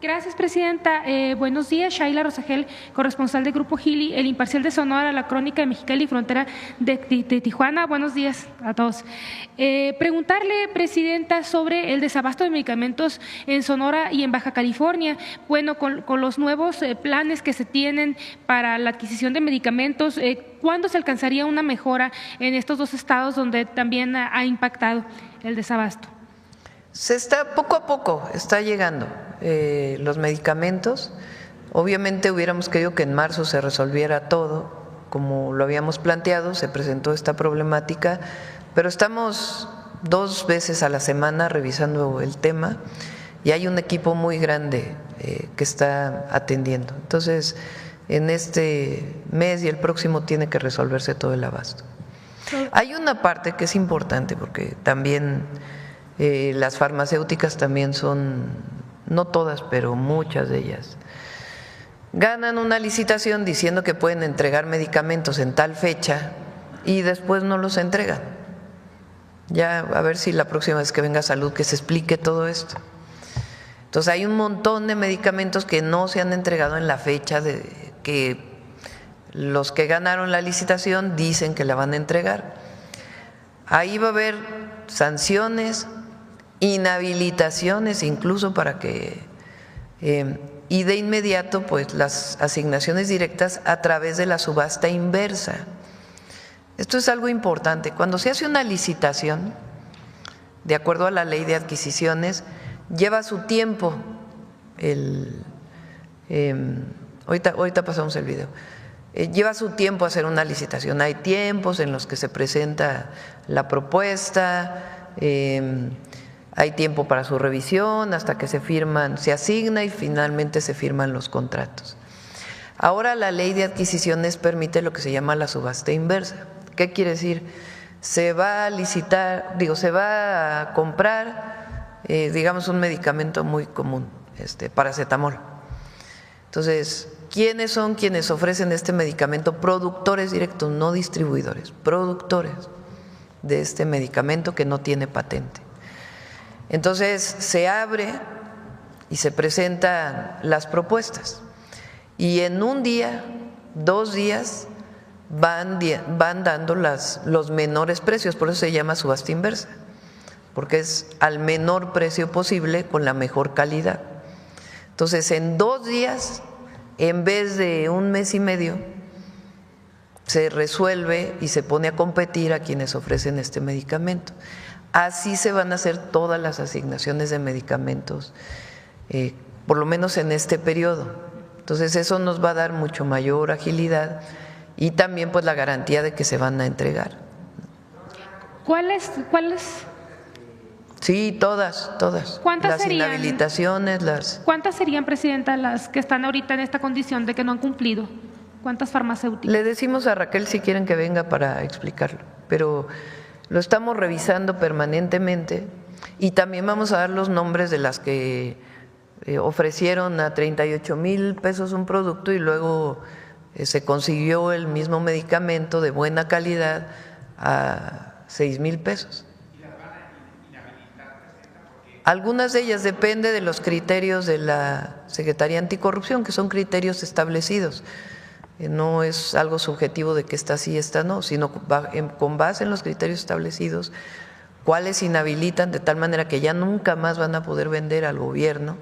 Gracias, presidenta. Buenos días, Shaila Rosagel, corresponsal de Grupo Gili, El Imparcial de Sonora, La Crónica de Mexicali, Frontera de Tijuana. Buenos días a todos. Preguntarle, presidenta, sobre el desabasto de medicamentos en Sonora y en Baja California. Bueno, con los nuevos planes que se tienen para la adquisición de medicamentos, ¿cuándo se alcanzaría una mejora en estos dos estados donde también ha impactado el desabasto? Poco a poco está llegando los medicamentos. Obviamente hubiéramos querido que en marzo se resolviera todo, como lo habíamos planteado, se presentó esta problemática, pero estamos 2 veces a la semana revisando el tema y hay un equipo muy grande que está atendiendo. Entonces, en este mes y el próximo tiene que resolverse todo el abasto. Hay una parte que es importante porque también las farmacéuticas también son, no todas, pero muchas de ellas, ganan una licitación diciendo que pueden entregar medicamentos en tal fecha y después no los entregan. Ya a ver si la próxima vez que venga Salud que se explique todo esto. Entonces hay un montón de medicamentos que no se han entregado en la fecha de que los que ganaron la licitación dicen que la van a entregar. Ahí va a haber sanciones, inhabilitaciones incluso para que y de inmediato pues las asignaciones directas a través de la subasta inversa. Esto es algo importante. Cuando se hace una licitación, de acuerdo a la ley de adquisiciones, lleva su tiempo. Ahorita pasamos el video. Lleva su tiempo hacer una licitación. Hay tiempos en los que se presenta la propuesta. Hay tiempo para su revisión hasta que se firman, se asigna y finalmente se firman los contratos. Ahora la ley de adquisiciones permite lo que se llama la subasta inversa. ¿Qué quiere decir? Se va a licitar, se va a comprar, digamos, un medicamento muy común, paracetamol. Entonces, ¿quiénes son quienes ofrecen este medicamento? Productores directos, no distribuidores, productores de este medicamento que no tiene patente. Entonces se abre y se presentan las propuestas y en un día, 2 días van dando los menores precios, por eso se llama subasta inversa, porque es al menor precio posible con la mejor calidad. Entonces en 2 días, en vez de 1 mes y medio, se resuelve y se pone a competir a quienes ofrecen este medicamento. Así se van a hacer todas las asignaciones de medicamentos, por lo menos en este periodo. Entonces eso nos va a dar mucho mayor agilidad y también pues la garantía de que se van a entregar. ¿Cuáles? Sí, todas. ¿Cuántas las serían? Inhabilitaciones, ¿Cuántas serían, presidenta, las que están ahorita en esta condición de que no han cumplido? ¿Cuántas farmacéuticas? Le decimos a Raquel si quieren que venga para explicarlo, pero lo estamos revisando permanentemente y también vamos a dar los nombres de las que ofrecieron a 38,000 pesos un producto y luego se consiguió el mismo medicamento de buena calidad a 6,000 pesos. Algunas de ellas depende de los criterios de la Secretaría Anticorrupción, que son criterios establecidos. No es algo subjetivo de que esta sí, esta no, sino con base en los criterios establecidos cuáles inhabilitan de tal manera que ya nunca más van a poder vender al gobierno,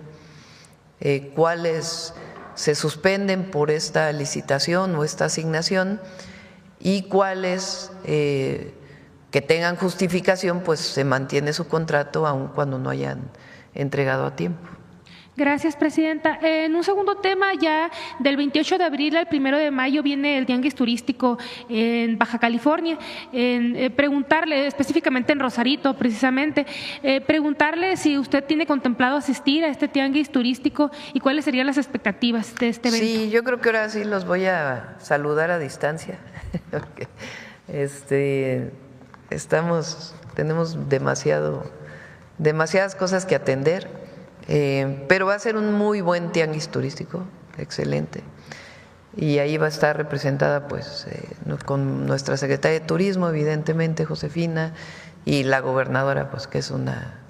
cuáles se suspenden por esta licitación o esta asignación y cuáles que tengan justificación, pues se mantiene su contrato aun cuando no hayan entregado a tiempo. Gracias, presidenta. En un segundo tema, ya del 28 de abril al 1 de mayo viene el Tianguis Turístico en Baja California. Preguntarle, específicamente en Rosarito, precisamente, preguntarle si usted tiene contemplado asistir a este Tianguis Turístico y cuáles serían las expectativas de este evento. Sí, yo creo que ahora sí los voy a saludar a distancia. Porque tenemos demasiadas cosas que atender. Pero va a ser un muy buen tianguis turístico, excelente, y ahí va a estar representada pues con nuestra secretaria de Turismo, evidentemente, Josefina, y la gobernadora, pues que es una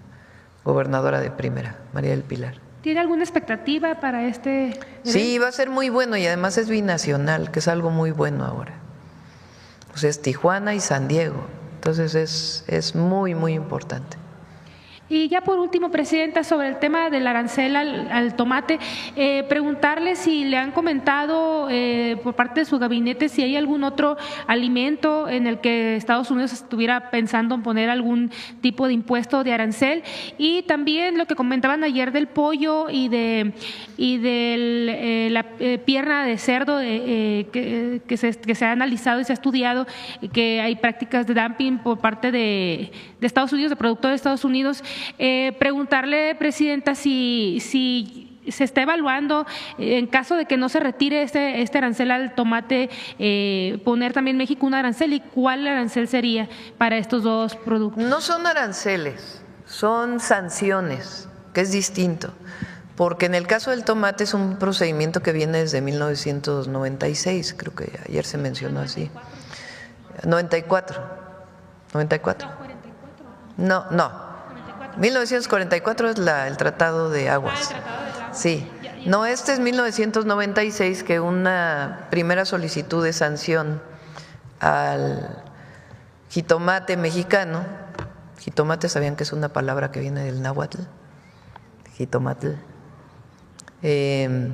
gobernadora de primera, María del Pilar. ¿Tiene alguna expectativa para este evento? Sí, va a ser muy bueno y además es binacional, que es algo muy bueno ahora. Pues es Tijuana y San Diego, entonces es muy, muy importante. Y ya por último, presidenta, sobre el tema del arancel al tomate, preguntarle si le han comentado por parte de su gabinete si hay algún otro alimento en el que Estados Unidos estuviera pensando en poner algún tipo de impuesto de arancel, y también lo que comentaban ayer del pollo y de la pierna de cerdo que se ha analizado y se ha estudiado que hay prácticas de dumping por parte de Estados Unidos, de productores de Estados Unidos. Preguntarle, presidenta, si se está evaluando, en caso de que no se retire este arancel al tomate, poner también México un arancel, y cuál arancel sería para estos dos productos. No son aranceles, son sanciones, que es distinto, porque en el caso del tomate es un procedimiento que viene desde 1996, creo que ayer se mencionó así. 94. No. 1944 es el Tratado de Aguas. Sí. No, este es 1996, que una primera solicitud de sanción al jitomate mexicano. Jitomate, ¿sabían que es una palabra que viene del náhuatl? Jitomate. El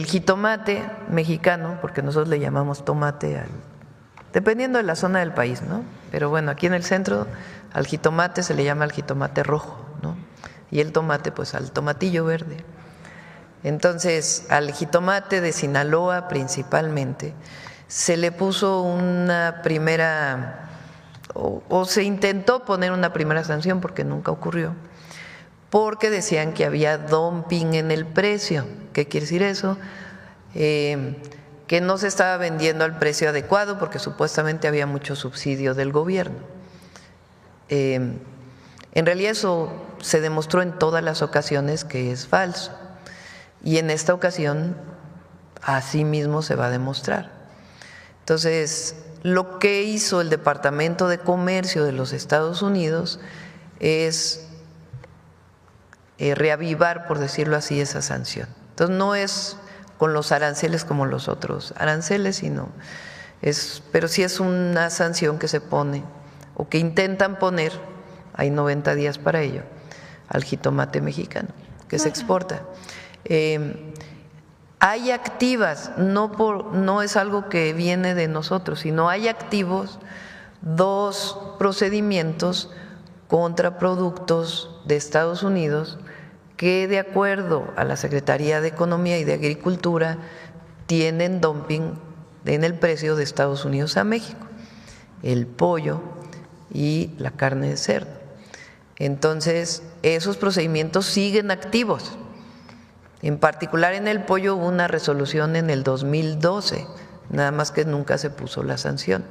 jitomate mexicano, porque nosotros le llamamos tomate dependiendo de la zona del país, ¿no? Pero bueno, aquí en el centro al jitomate se le llama el jitomate rojo, ¿no? Y el tomate, pues al tomatillo verde. Entonces, al jitomate de Sinaloa principalmente se le puso una primera, o se intentó poner una primera sanción, porque nunca ocurrió, porque decían que había dumping en el precio. ¿Qué quiere decir eso? Que no se estaba vendiendo al precio adecuado porque supuestamente había mucho subsidio del gobierno. En realidad eso se demostró en todas las ocasiones que es falso, y en esta ocasión así mismo se va a demostrar. Entonces, lo que hizo el Departamento de Comercio de los Estados Unidos es reavivar, por decirlo así, esa sanción. Entonces, no es con los aranceles como los otros aranceles, pero sí es una sanción que se pone o que intentan poner, hay 90 días para ello, al jitomate mexicano que se exporta. Hay activas, no es algo que viene de nosotros, sino hay activos 2 procedimientos contra productos de Estados Unidos que, de acuerdo a la Secretaría de Economía y de Agricultura, tienen dumping en el precio de Estados Unidos a México, el pollo y la carne de cerdo. Entonces, esos procedimientos siguen activos. En particular en el pollo hubo una resolución en el 2012, nada más que nunca se puso la sanción.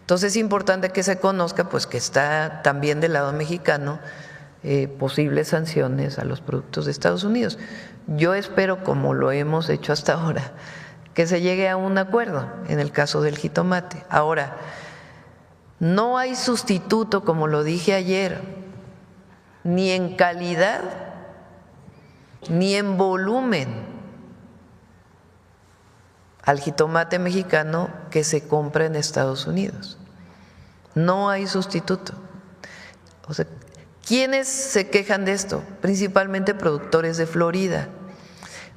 Entonces es importante que se conozca, pues, que está también del lado mexicano posibles sanciones a los productos de Estados Unidos. Yo espero, como lo hemos hecho hasta ahora, que se llegue a un acuerdo en el caso del jitomate. Ahora, no hay sustituto, como lo dije ayer, ni en calidad ni en volumen al jitomate mexicano que se compra en Estados Unidos. No hay sustituto. O sea, ¿quiénes se quejan de esto? Principalmente productores de Florida.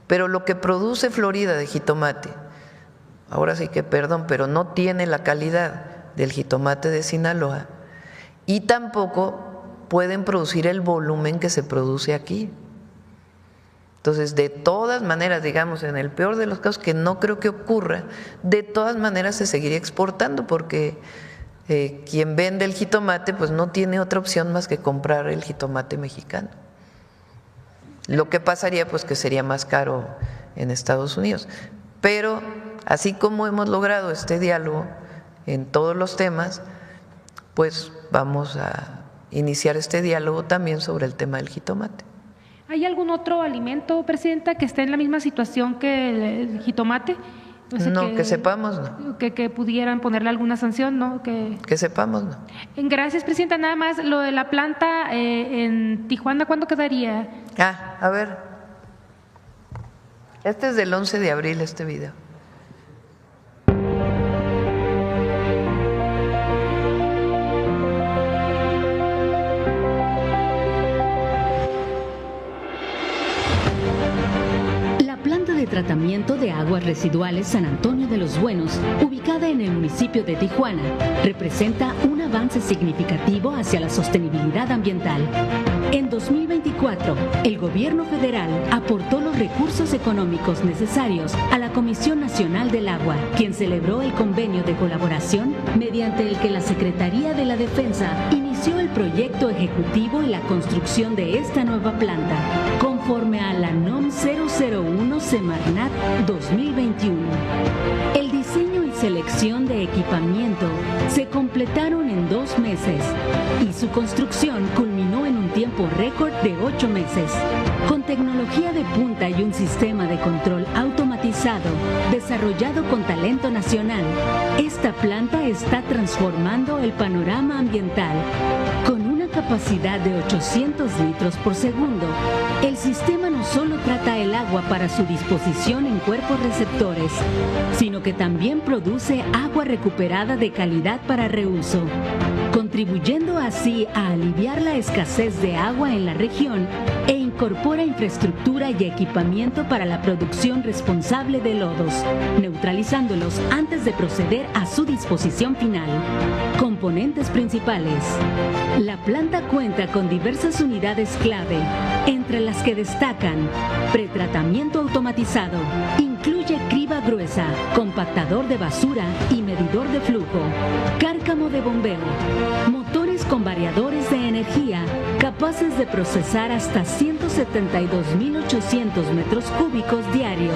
Pero lo que produce Florida de jitomate, ahora sí que perdón, pero no tiene la calidad del jitomate de Sinaloa y tampoco pueden producir el volumen que se produce aquí. Entonces, de todas maneras, digamos, en el peor de los casos, que no creo que ocurra, de todas maneras se seguiría exportando porque quien vende el jitomate pues no tiene otra opción más que comprar el jitomate mexicano. Lo que pasaría pues que sería más caro en Estados Unidos. Pero así como hemos logrado este diálogo en todos los temas, pues vamos a iniciar este diálogo también sobre el tema del jitomate. ¿Hay algún otro alimento, Presidenta, que esté en la misma situación que el jitomate? O sea, no, que sepamos, no. Que pudieran ponerle alguna sanción, ¿no? Que sepamos, no. Gracias, Presidenta. Nada más, lo de la planta en Tijuana, ¿cuándo quedaría? A ver. Este es del 11 de abril, este video. De tratamiento de aguas residuales San Antonio de los Buenos, ubicada en el municipio de Tijuana, representa un avance significativo hacia la sostenibilidad ambiental. En 2024, el gobierno federal aportó los recursos económicos necesarios a la Comisión Nacional del Agua, quien celebró el convenio de colaboración mediante el que la Secretaría de la Defensa inició el proyecto ejecutivo y la construcción de esta nueva planta, conforme a la NOM 001 Semarnat 2021. El diseño y selección de equipamiento se completaron en 2 meses y su construcción culminó en un tiempo récord de 8 meses. Con tecnología de punta y un sistema de control automatizado desarrollado con talento nacional, esta planta está transformando el panorama ambiental. Con una capacidad de 800 litros por segundo, el sistema no solo trata el agua para su disposición en cuerpos receptores, sino que también produce agua recuperada de calidad para reuso, contribuyendo así a aliviar la escasez de agua en la región e incorpora infraestructura y equipamiento para la producción responsable de lodos, neutralizándolos antes de proceder a su disposición final. Componentes principales. La planta cuenta con diversas unidades clave, entre las que destacan pretratamiento automatizado, incluye criba gruesa, compactador de basura y medidor de flujo, cárcamo de bombeo, motores con variadores de energía capaces de procesar hasta 172.800 metros cúbicos diarios.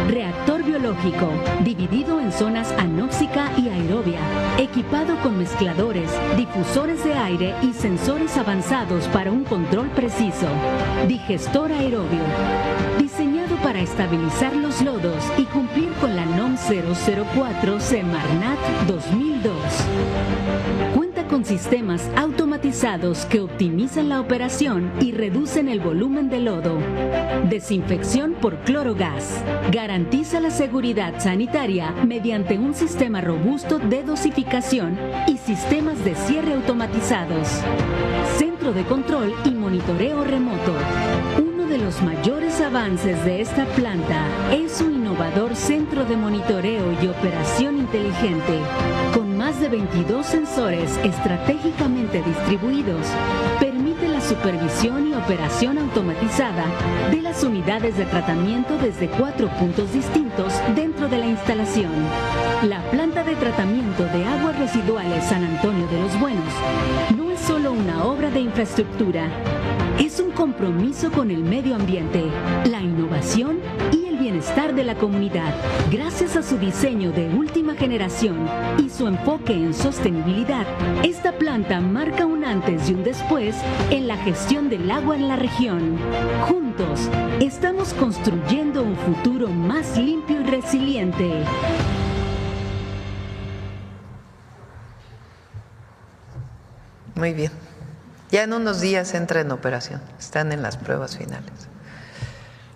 Reactor biológico, dividido en zonas anóxica y aerobia, equipado con mezcladores, difusores de aire y sensores avanzados para un control preciso. Digestor aerobio, diseñado para estabilizar los lodos y cumplir con la NOM 004 Semarnat 2002. Cuenta con sistemas automatizados que optimizan la operación y reducen el volumen de lodo. Desinfección por clorogas. Garantiza la seguridad sanitaria mediante un sistema robusto de dosificación y sistemas de cierre automatizados. Centro de control y monitoreo remoto. Uno de los mayores avances de esta planta es su innovador centro de monitoreo y operación inteligente. Con más de 22 sensores estratégicamente distribuidos, permite la supervisión y operación automatizada de las unidades de tratamiento desde 4 puntos distintos dentro de la instalación. La planta de tratamiento de aguas residuales San Antonio de los Buenos no es solo una obra de infraestructura, es un compromiso con el medio ambiente, la innovación y el bienestar de la comunidad. Gracias a su diseño de última generación y su enfoque en sostenibilidad, esta planta marca un antes y un después en la gestión del agua en la región. Juntos, estamos construyendo un futuro más limpio y resiliente. Muy bien. Ya en unos días entra en operación. Están en las pruebas finales.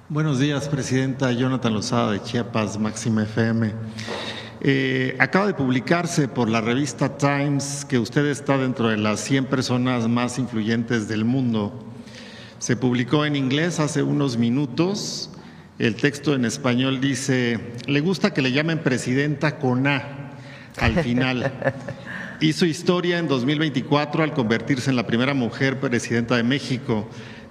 Buenos días, Presidenta. Jonathan Lozada de Chiapas, Máxima FM. Acaba de publicarse por la revista Times que usted está dentro de las 100 personas más influyentes del mundo. Se publicó en inglés hace unos minutos. El texto en español dice: le gusta que le llamen presidenta con A al final. Hizo historia en 2024 al convertirse en la primera mujer presidenta de México.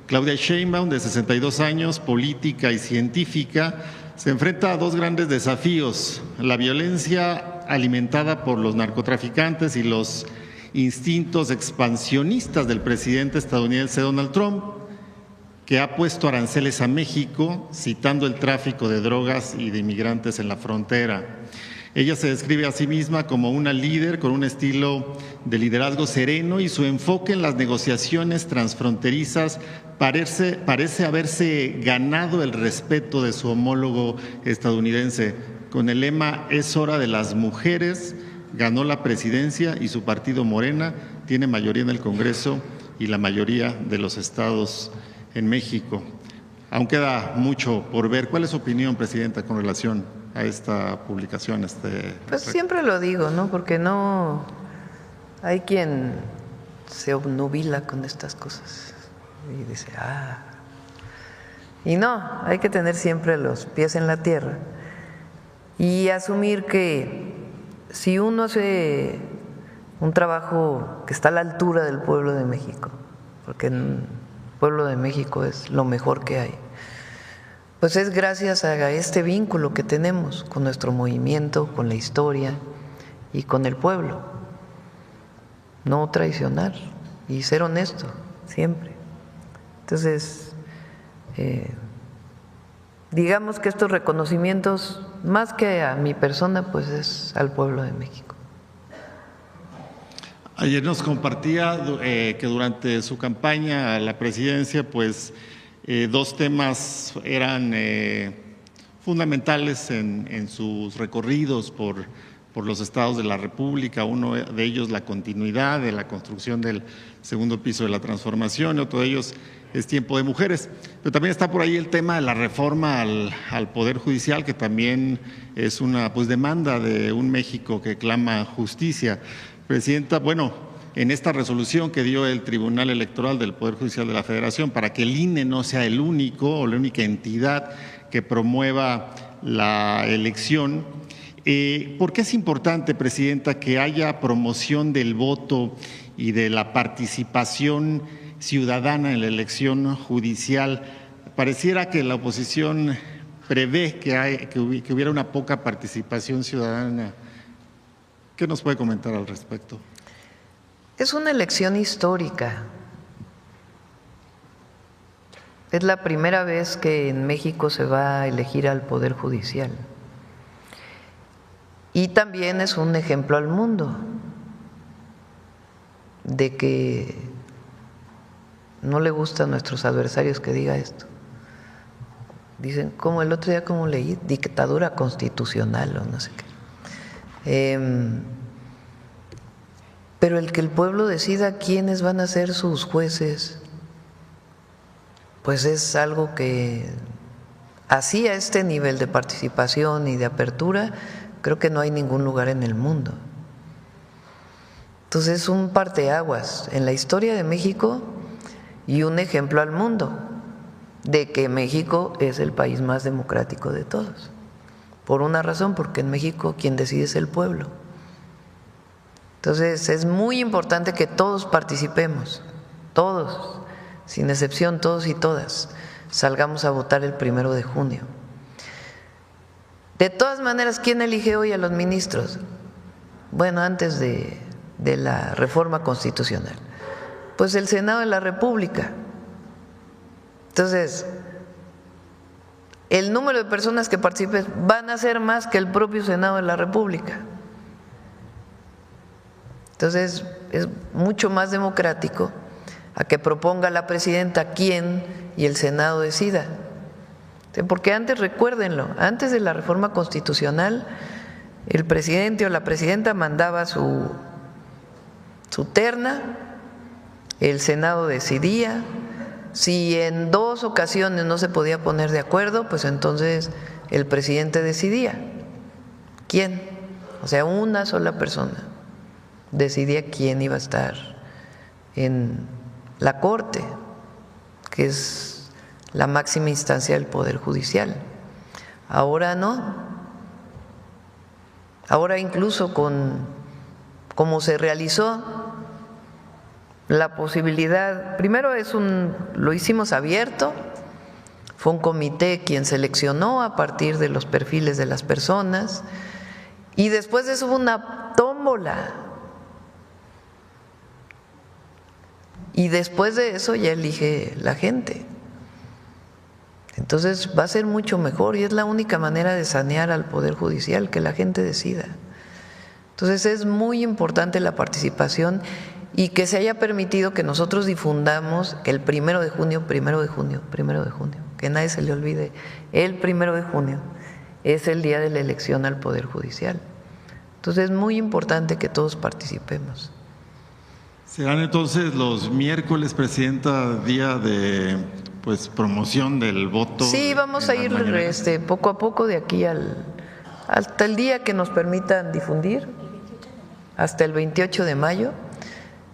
Claudia Sheinbaum, de 62 años, política y científica, se enfrenta a dos grandes desafíos: la violencia alimentada por los narcotraficantes y los instintos expansionistas del presidente estadounidense Donald Trump, que ha puesto aranceles a México, citando el tráfico de drogas y de inmigrantes en la frontera. Ella se describe a sí misma como una líder con un estilo de liderazgo sereno, y su enfoque en las negociaciones transfronterizas parece haberse ganado el respeto de su homólogo estadounidense. Con el lema "es hora de las mujeres", ganó la presidencia y su partido Morena tiene mayoría en el Congreso y la mayoría de los estados en México. Aún queda mucho por ver. ¿Cuál es su opinión, presidenta, con relación a esta publicación? Pues siempre lo digo, ¿no? Porque no hay quien se obnubila con estas cosas y dice, y no, hay que tener siempre los pies en la tierra y asumir que si uno hace un trabajo que está a la altura del pueblo de México, porque el pueblo de México es lo mejor que hay, pues es gracias a este vínculo que tenemos con nuestro movimiento, con la historia y con el pueblo. No traicionar y ser honesto siempre. Entonces, digamos que estos reconocimientos, más que a mi persona, pues es al pueblo de México. Ayer nos compartía que durante su campaña a la presidencia, pues dos temas eran fundamentales en sus recorridos por los estados de la República. Uno de ellos, la continuidad de la construcción del segundo piso de la transformación, y otro de ellos es Tiempo de Mujeres. Pero también está por ahí el tema de la reforma al Poder Judicial, que también es una demanda de un México que clama justicia. Presidenta, bueno, en esta resolución que dio el Tribunal Electoral del Poder Judicial de la Federación para que el INE no sea el único o la única entidad que promueva la elección, ¿por qué es importante, presidenta, que haya promoción del voto y de la participación ciudadana en la elección judicial? Pareciera que la oposición prevé que hubiera una poca participación ciudadana. ¿Qué nos puede comentar al respecto? Es una elección histórica. Es la primera vez que en México se va a elegir al Poder Judicial. Y también es un ejemplo al mundo de que no le gusta a nuestros adversarios que diga esto. Dicen, como el otro día, como leí, dictadura constitucional o no sé qué. Pero el que el pueblo decida quiénes van a ser sus jueces, pues es algo que así, a este nivel de participación y de apertura, creo que no hay ningún lugar en el mundo. Entonces es un parteaguas en la historia de México y un ejemplo al mundo de que México es el país más democrático de todos. Por una razón, porque en México quien decide es el pueblo. Entonces es muy importante que todos participemos, todos, sin excepción, todos y todas, salgamos a votar el 1 de junio. De todas maneras, ¿quién elige hoy a los ministros? Bueno, antes de la reforma constitucional, pues el Senado de la República. Entonces, el número de personas que participen van a ser más que el propio Senado de la República. Entonces, es mucho más democrático a que proponga la presidenta quién y el Senado decida. Porque antes, recuérdenlo, antes de la reforma constitucional, el presidente o la presidenta mandaba su terna, el Senado decidía. Si en 2 ocasiones no se podía poner de acuerdo, pues entonces el presidente decidía quién o sea, una sola persona decidía quién iba a estar en la Corte, que es la máxima instancia del Poder Judicial. Ahora no. Ahora incluso como se realizó la posibilidad, primero lo hicimos abierto, fue un comité quien seleccionó a partir de los perfiles de las personas y después de eso hubo una tómbola y después de eso ya elige la gente. Entonces va a ser mucho mejor y es la única manera de sanear al Poder Judicial, que la gente decida. Entonces es muy importante la participación y que se haya permitido que nosotros difundamos que el 1 de junio, que nadie se le olvide, el 1 de junio es el día de la elección al Poder Judicial. Entonces es muy importante que todos participemos. ¿Serán entonces los miércoles, Presidenta, día de promoción del voto? Sí, vamos a ir poco a poco de aquí hasta el día que nos permitan difundir, hasta el 28 de mayo,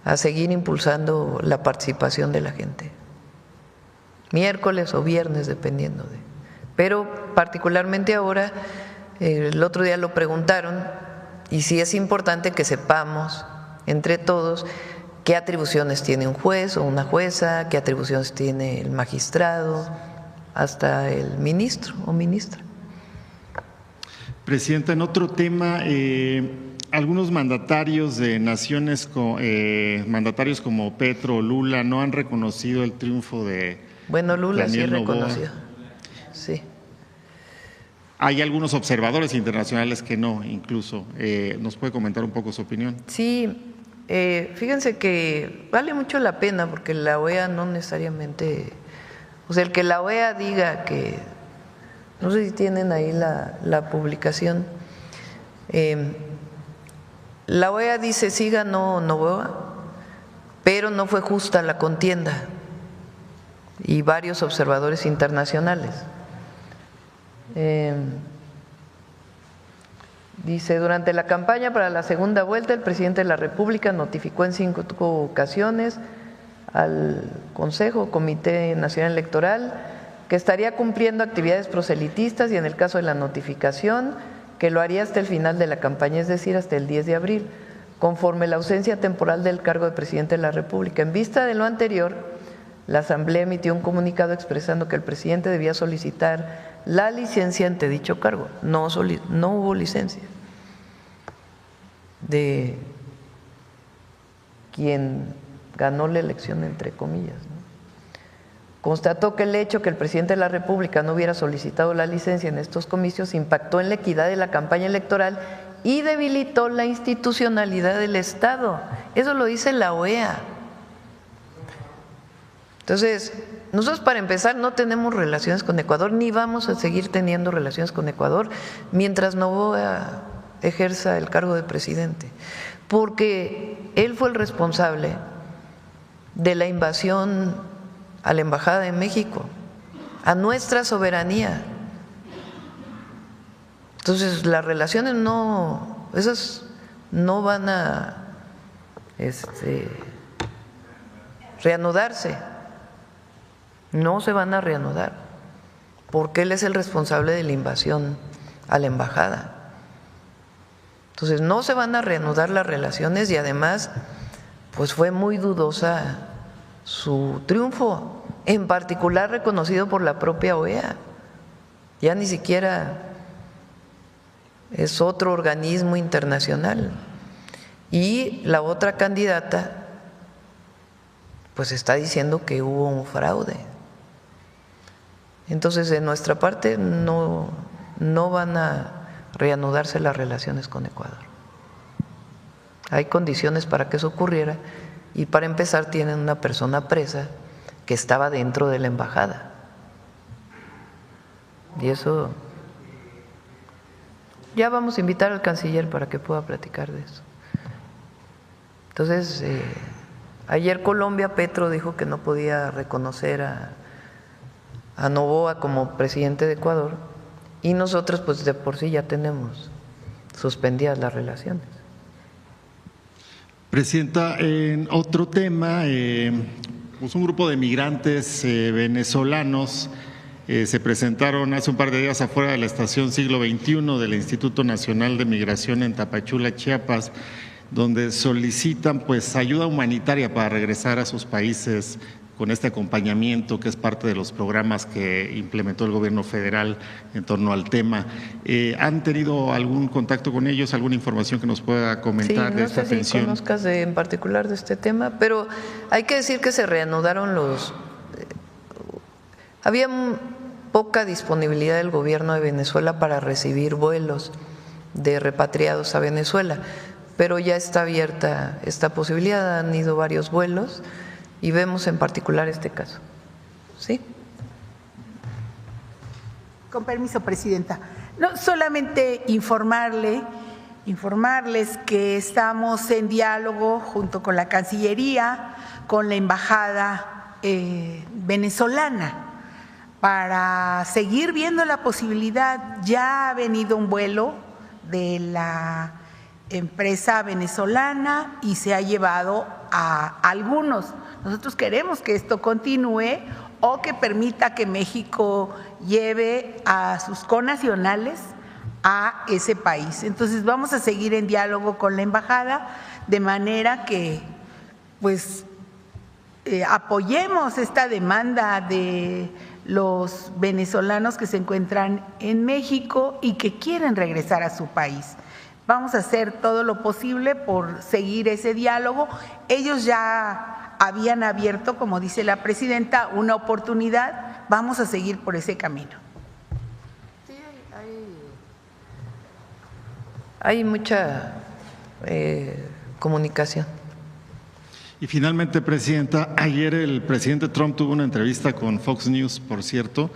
a seguir impulsando la participación de la gente. Miércoles o viernes, dependiendo de. Pero particularmente ahora, el otro día lo preguntaron, y sí es importante que sepamos entre todos qué atribuciones tiene un juez o una jueza, qué atribuciones tiene el magistrado, hasta el ministro o ministra. Presidenta, en otro tema, algunos mandatarios de naciones, mandatarios como Petro o Lula, no han reconocido el triunfo de Lula sí Daniel Noboa. reconoció, sí. Hay algunos observadores internacionales que no, incluso. ¿Nos puede comentar un poco su opinión? Sí, fíjense que vale mucho la pena porque la OEA no necesariamente, o sea, el que la OEA diga que, no sé si tienen ahí la publicación, la OEA dice sí ganó Noboa, pero no fue justa la contienda, y varios observadores internacionales. Dice, durante la campaña para la segunda vuelta, el presidente de la República notificó en 5 ocasiones al Consejo o Comité Nacional Electoral que estaría cumpliendo actividades proselitistas y en el caso de la notificación que lo haría hasta el final de la campaña, es decir, hasta el 10 de abril, conforme la ausencia temporal del cargo de presidente de la República. En vista de lo anterior, la Asamblea emitió un comunicado expresando que el presidente debía solicitar la licencia ante dicho cargo. No hubo licencia de quien ganó la elección, entre comillas, ¿no? Constató que el hecho que el presidente de la República no hubiera solicitado la licencia en estos comicios impactó en la equidad de la campaña electoral y debilitó la institucionalidad del Estado. Eso lo dice la OEA. Entonces, nosotros para empezar no tenemos relaciones con Ecuador ni vamos a seguir teniendo relaciones con Ecuador mientras Noboa ejerza el cargo de presidente, porque él fue el responsable de la invasión a la Embajada de México, a nuestra soberanía. Entonces, las relaciones esas no van a reanudarse. No se van a reanudar, porque él es el responsable de la invasión a la embajada. Entonces no se van a reanudar las relaciones y además pues fue muy dudosa su triunfo, en particular reconocido por la propia OEA. Ya ni siquiera es otro organismo internacional. Y la otra candidata pues está diciendo que hubo un fraude. Entonces, de nuestra parte, no van a reanudarse las relaciones con Ecuador. Hay condiciones para que eso ocurriera y para empezar tienen una persona presa que estaba dentro de la embajada. Y eso, ya vamos a invitar al canciller para que pueda platicar de eso. Entonces, ayer Colombia, Petro dijo que no podía reconocer a Noboa como presidente de Ecuador y nosotros pues de por sí ya tenemos suspendidas las relaciones. Presidenta, en otro tema, pues un grupo de migrantes venezolanos se presentaron hace un par de días afuera de la estación Siglo XXI del Instituto Nacional de Migración en Tapachula, Chiapas, donde solicitan pues ayuda humanitaria para regresar a sus países con este acompañamiento que es parte de los programas que implementó el gobierno federal en torno al tema. ¿Han tenido algún contacto con ellos, alguna información que nos pueda comentar de esta atención? No sé si conozcas en particular de este tema, pero hay que decir que se reanudaron había poca disponibilidad del gobierno de Venezuela para recibir vuelos de repatriados a Venezuela, pero ya está abierta esta posibilidad, han ido varios vuelos y vemos en particular este caso. ¿Sí? Con permiso, Presidenta. No, solamente informarles que estamos en diálogo junto con la Cancillería, con la Embajada venezolana, para seguir viendo la posibilidad. Ya ha venido un vuelo de la empresa venezolana y se ha llevado a algunos. Nosotros queremos que esto continúe o que permita que México lleve a sus connacionales a ese país. Entonces vamos a seguir en diálogo con la embajada de manera que pues apoyemos esta demanda de los venezolanos que se encuentran en México y que quieren regresar a su país. Vamos a hacer todo lo posible por seguir ese diálogo. Ellos ya habían abierto, como dice la presidenta, una oportunidad. Vamos a seguir por ese camino. Sí, hay mucha comunicación. Y finalmente, Presidenta, ayer el presidente Trump tuvo una entrevista con Fox News, por cierto,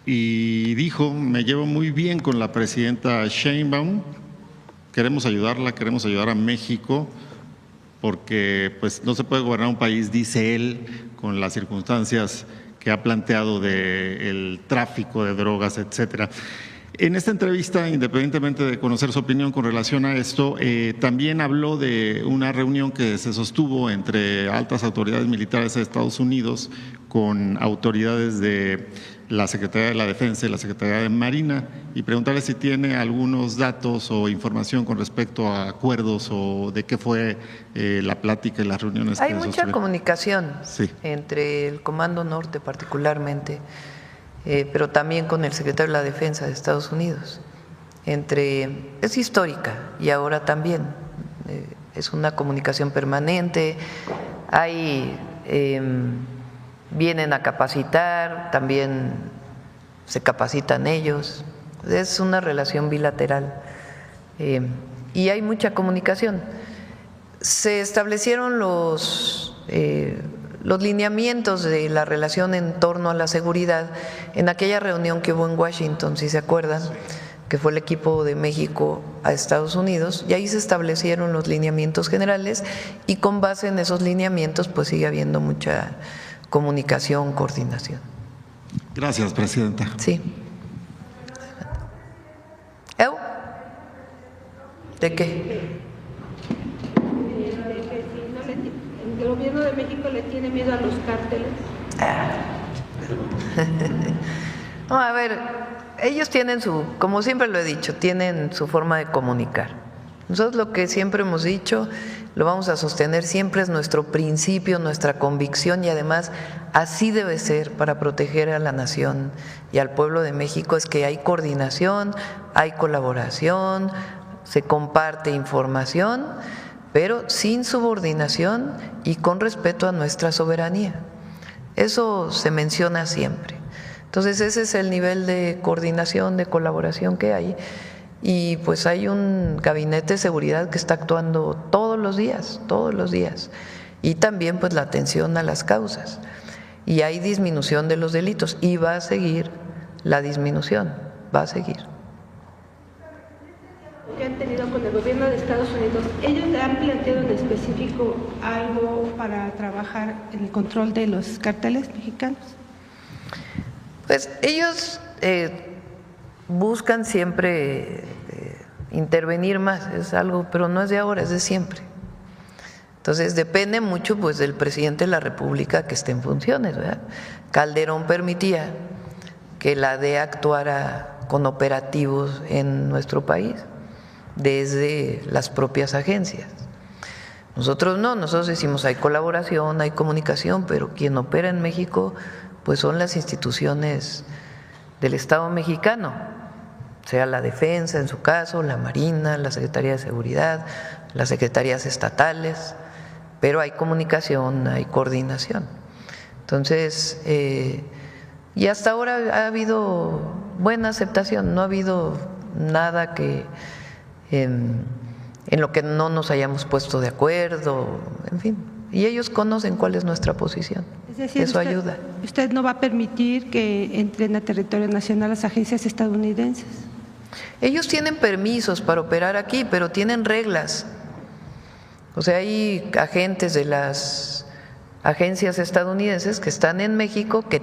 y dijo: me llevo muy bien con la presidenta Sheinbaum, queremos ayudarla, queremos ayudar a México, porque pues no se puede gobernar un país, dice él, con las circunstancias que ha planteado del tráfico de drogas, etcétera. En esta entrevista, independientemente de conocer su opinión con relación a esto, también habló de una reunión que se sostuvo entre altas autoridades militares de Estados Unidos con autoridades de la Secretaría de la Defensa y la Secretaría de Marina, y preguntarle si tiene algunos datos o información con respecto a acuerdos o de qué fue la plática y las reuniones. Hay mucha comunicación sí, entre el Comando Norte particularmente, pero también con el secretario de la Defensa de Estados Unidos. Es histórica y ahora también es una comunicación permanente. Vienen a capacitar, también se capacitan ellos. Es una relación bilateral y hay mucha comunicación. Se establecieron los lineamientos de la relación en torno a la seguridad en aquella reunión que hubo en Washington, si se acuerdan, que fue el equipo de México a Estados Unidos, y ahí se establecieron los lineamientos generales y con base en esos lineamientos pues sigue habiendo mucha comunicación, coordinación. Gracias, Presidenta. Sí. ¿De qué? ¿El gobierno de México le tiene miedo a los cárteles? No, a ver, ellos tienen como siempre lo he dicho, tienen su forma de comunicar. Nosotros lo que siempre hemos dicho, lo vamos a sostener siempre, es nuestro principio, nuestra convicción, y además así debe ser para proteger a la nación y al pueblo de México, es que hay coordinación, hay colaboración, se comparte información, pero sin subordinación y con respeto a nuestra soberanía. Eso se menciona siempre. Entonces ese es el nivel de coordinación, de colaboración que hay, y pues hay un gabinete de seguridad que está actuando todos los días, y también pues la atención a las causas, y hay disminución de los delitos y va a seguir la disminución, va a seguir. Que han tenido con el gobierno de Estados Unidos, ¿ellos le han planteado en específico algo para trabajar en el control de los cárteles mexicanos? Pues ellos buscan siempre intervenir más, es algo, pero no es de ahora, es de siempre. Entonces depende mucho pues del presidente de la República que esté en funciones, ¿verdad? Calderón permitía que la DEA actuara con operativos en nuestro país desde las propias agencias. Nosotros no, nosotros decimos hay colaboración, hay comunicación, pero quien opera en México pues son las instituciones del Estado mexicano, sea la Defensa en su caso, la Marina, la Secretaría de Seguridad, las secretarías estatales, pero hay comunicación, hay coordinación. Entonces, y hasta ahora ha habido buena aceptación, no ha habido nada que en lo que no nos hayamos puesto de acuerdo, en fin, y ellos conocen cuál es nuestra posición. Es decir, eso ayuda. ¿Usted no va a permitir que entren a territorio nacional las agencias estadounidenses? Ellos tienen permisos para operar aquí, pero tienen reglas. O sea, hay agentes de las agencias estadounidenses que están en México, que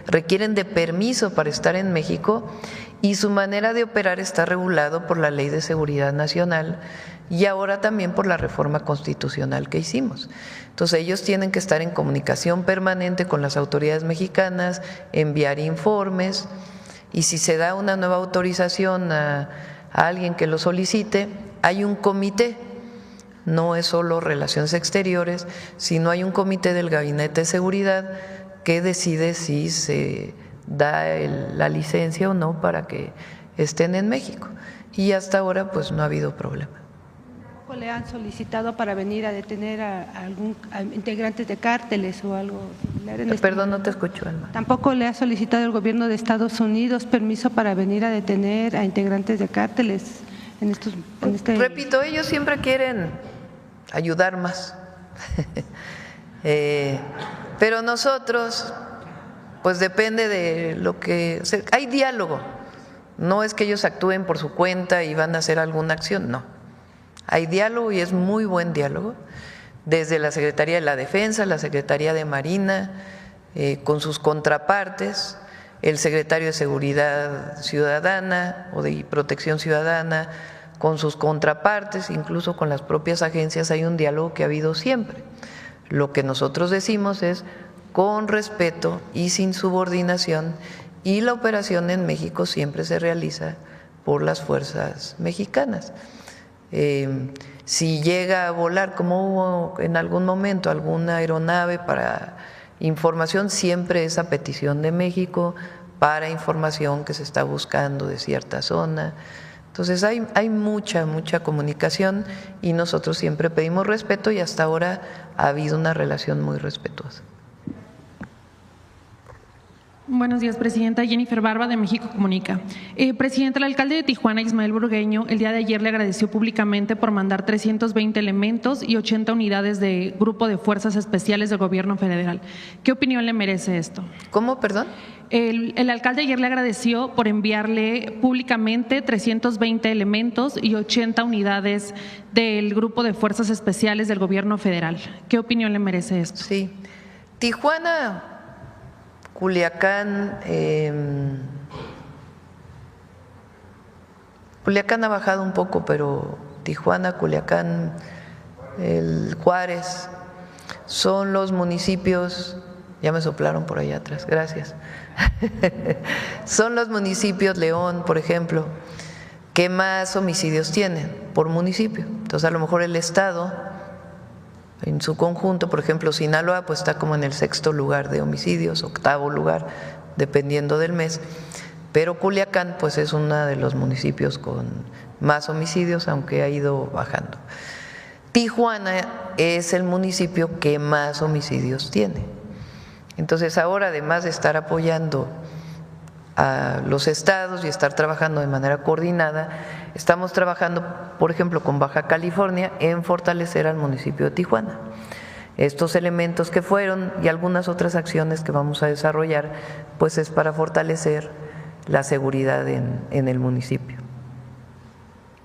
requieren de permiso para estar en México, y su manera de operar está regulado por la Ley de Seguridad Nacional y ahora también por la reforma constitucional que hicimos. Entonces ellos tienen que estar en comunicación permanente con las autoridades mexicanas, enviar informes, y si se da una nueva autorización a alguien que lo solicite, hay un comité, no es solo Relaciones Exteriores, sino hay un comité del Gabinete de Seguridad que decide si se da la licencia o no para que estén en México. Y hasta ahora pues no ha habido problema. ¿Tampoco le han solicitado para venir a detener a integrantes de cárteles o algo similar? Perdón, no te escucho, Alma. ¿Tampoco le ha solicitado el gobierno de Estados Unidos permiso para venir a detener a integrantes de cárteles en Repito, ellos siempre quieren ayudar más, pero nosotros pues depende de lo que… hay diálogo, no es que ellos actúen por su cuenta y van a hacer alguna acción, no. Hay diálogo y es muy buen diálogo, desde la Secretaría de la Defensa, la Secretaría de Marina, con sus contrapartes, el Secretario de Seguridad Ciudadana o de Protección Ciudadana, con sus contrapartes, incluso con las propias agencias, hay un diálogo que ha habido siempre. Lo que nosotros decimos es con respeto y sin subordinación, y la operación en México siempre se realiza por las fuerzas mexicanas. Si llega a volar, como hubo en algún momento alguna aeronave para información, siempre es a petición de México para información que se está buscando de cierta zona. Entonces hay mucha comunicación y nosotros siempre pedimos respeto y hasta ahora ha habido una relación muy respetuosa. Buenos días, Presidenta. Jennifer Barba, de México Comunica. Presidenta, el alcalde de Tijuana, Ismael Burgueño, el día de ayer le agradeció públicamente por mandar 320 elementos y 80 unidades de Grupo de Fuerzas Especiales del Gobierno Federal. ¿Qué opinión le merece esto? ¿Cómo, perdón? El alcalde ayer le agradeció por enviarle públicamente 320 elementos y 80 unidades del Grupo de Fuerzas Especiales del Gobierno Federal. ¿Qué opinión le merece esto? Sí. Tijuana, Culiacán, Culiacán ha bajado un poco, pero Tijuana, Culiacán, Juárez, son los municipios, ya me soplaron por allá atrás, gracias, son los municipios, León, por ejemplo, que más homicidios tienen por municipio. Entonces a lo mejor el Estado en su conjunto, por ejemplo, Sinaloa, pues está como en el 6º lugar de homicidios, 8º lugar, dependiendo del mes, pero Culiacán pues es uno de los municipios con más homicidios, aunque ha ido bajando. Tijuana es el municipio que más homicidios tiene. Entonces ahora, además de estar apoyando a los estados y estar trabajando de manera coordinada, estamos trabajando, por ejemplo, con Baja California en fortalecer al municipio de Tijuana. Estos elementos que fueron y algunas otras acciones que vamos a desarrollar, pues es para fortalecer la seguridad en el municipio.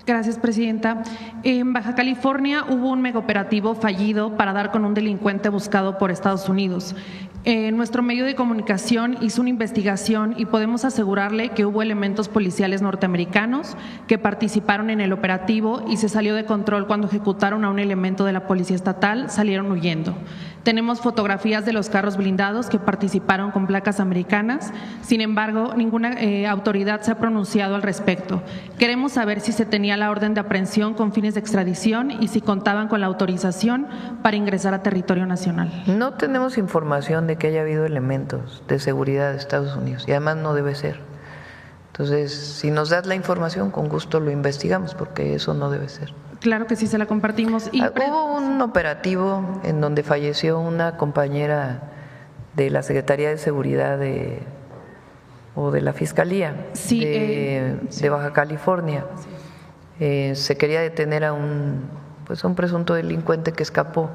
Gracias, presidenta. En Baja California hubo un megaoperativo fallido para dar con un delincuente buscado por Estados Unidos. Nuestro medio de comunicación hizo una investigación y podemos asegurarle que hubo elementos policiales norteamericanos que participaron en el operativo y se salió de control cuando ejecutaron a un elemento de la policía estatal, salieron huyendo. Tenemos fotografías de los carros blindados que participaron con placas americanas, sin embargo, ninguna autoridad se ha pronunciado al respecto. Queremos saber si se tenía la orden de aprehensión con fines de extradición y si contaban con la autorización para ingresar a territorio nacional. No tenemos información de que haya habido elementos de seguridad de Estados Unidos y además no debe ser. Entonces, si nos das la información, con gusto lo investigamos porque eso no debe ser. Claro que sí, se la compartimos. Hubo un operativo en donde falleció una compañera de la Secretaría de Seguridad o de la Fiscalía de Baja California. Se quería detener a un presunto delincuente que escapó,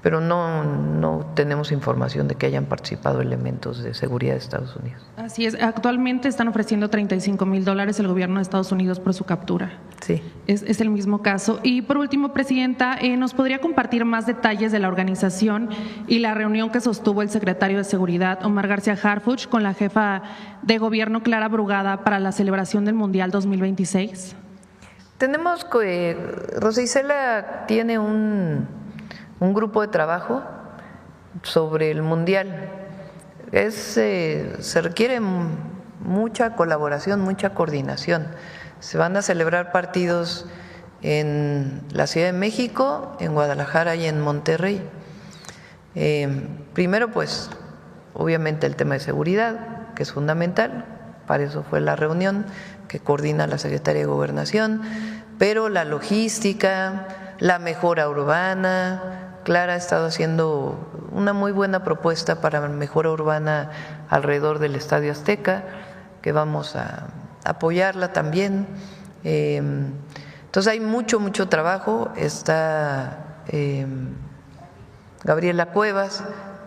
pero no tenemos información de que hayan participado elementos de seguridad de Estados Unidos. Así es, actualmente están ofreciendo $35,000 el gobierno de Estados Unidos por su captura. Sí. Es el mismo caso. Y por último, presidenta, ¿nos podría compartir más detalles de la organización y la reunión que sostuvo el secretario de Seguridad, Omar García Harfuch, con la jefa de gobierno, Clara Brugada, para la celebración del Mundial 2026? Tenemos que Rosa Isela tiene un grupo de trabajo sobre el Mundial. Se requiere mucha colaboración, mucha coordinación. Se van a celebrar partidos en la Ciudad de México, en Guadalajara y en Monterrey. Primero, pues, obviamente el tema de seguridad, que es fundamental, para eso fue la reunión que coordina la Secretaría de Gobernación, pero la logística, la mejora urbana. Clara ha estado haciendo una muy buena propuesta para mejora urbana alrededor del Estadio Azteca, que vamos a apoyarla también. Entonces hay mucho trabajo. Está Gabriela Cuevas,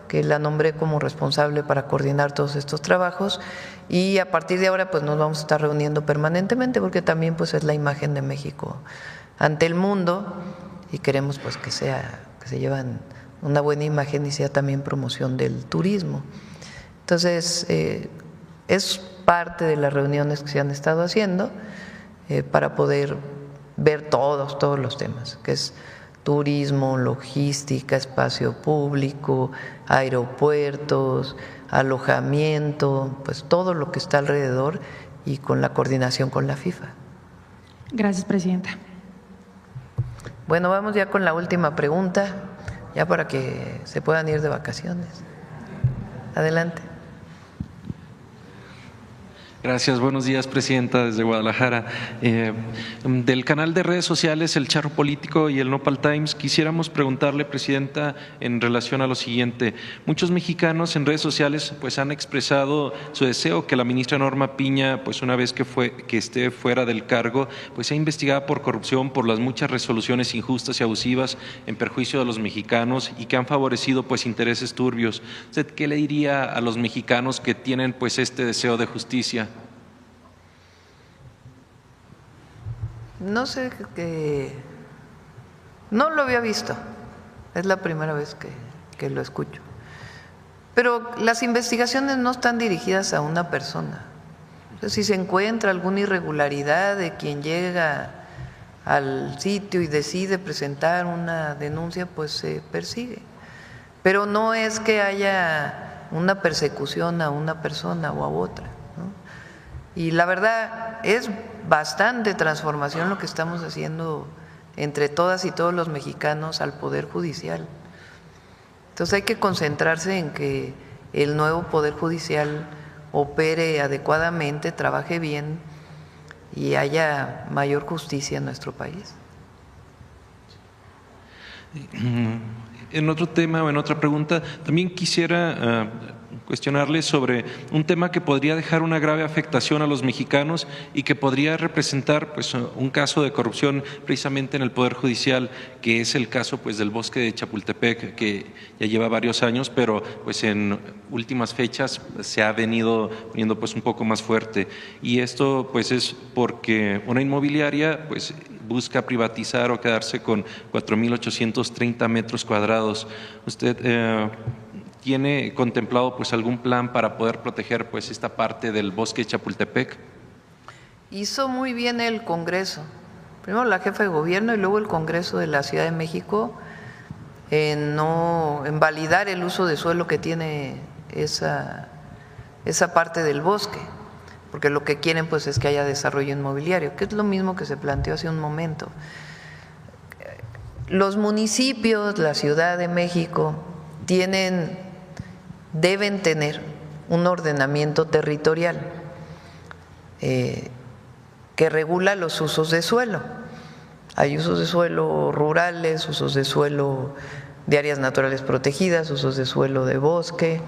que la nombré como responsable para coordinar todos estos trabajos, y a partir de ahora pues nos vamos a estar reuniendo permanentemente porque también pues es la imagen de México ante el mundo y queremos pues que se llevan una buena imagen y sea también promoción del turismo. Entonces, es parte de las reuniones que se han estado haciendo para poder ver todos los temas, que es turismo, logística, espacio público, aeropuertos, alojamiento, pues todo lo que está alrededor y con la coordinación con la FIFA. Gracias, presidenta. Bueno, vamos ya con la última pregunta, ya para que se puedan ir de vacaciones. Adelante. Gracias, buenos días, presidenta, desde Guadalajara. Del canal de redes sociales El Charro Político y el Nopal Times, quisiéramos preguntarle, presidenta, en relación a lo siguiente. Muchos mexicanos en redes sociales pues han expresado su deseo que la ministra Norma Piña, pues una vez que esté fuera del cargo, pues sea investigada por corrupción, por las muchas resoluciones injustas y abusivas en perjuicio de los mexicanos y que han favorecido pues intereses turbios. ¿Usted qué le diría a los mexicanos que tienen pues este deseo de justicia? No sé, no lo había visto, es la primera vez que lo escucho. Pero las investigaciones no están dirigidas a una persona. Entonces, si se encuentra alguna irregularidad de quien llega al sitio y decide presentar una denuncia, pues se persigue. Pero no es que haya una persecución a una persona o a otra, ¿no? Y la verdad es bastante transformación lo que estamos haciendo entre todas y todos los mexicanos al Poder Judicial. Entonces hay que concentrarse en que el nuevo Poder Judicial opere adecuadamente, trabaje bien y haya mayor justicia en nuestro país. En otro tema o en otra pregunta, también quisiera cuestionarle sobre un tema que podría dejar una grave afectación a los mexicanos y que podría representar pues un caso de corrupción precisamente en el Poder Judicial, que es el caso pues del bosque de Chapultepec, que ya lleva varios años, pero pues en últimas fechas se ha venido poniendo pues un poco más fuerte, y esto pues es porque una inmobiliaria pues busca privatizar o quedarse con 4.830 metros cuadrados. ¿Usted tiene contemplado pues algún plan para poder proteger pues esta parte del bosque de Chapultepec? Hizo muy bien el Congreso, primero la jefa de gobierno y luego el Congreso de la Ciudad de México, en validar el uso de suelo que tiene esa parte del bosque, porque lo que quieren pues es que haya desarrollo inmobiliario, que es lo mismo que se planteó hace un momento. Los municipios, la Ciudad de México deben tener un ordenamiento territorial que regula los usos de suelo. Hay usos de suelo rurales, usos de suelo de áreas naturales protegidas, usos de suelo de bosque,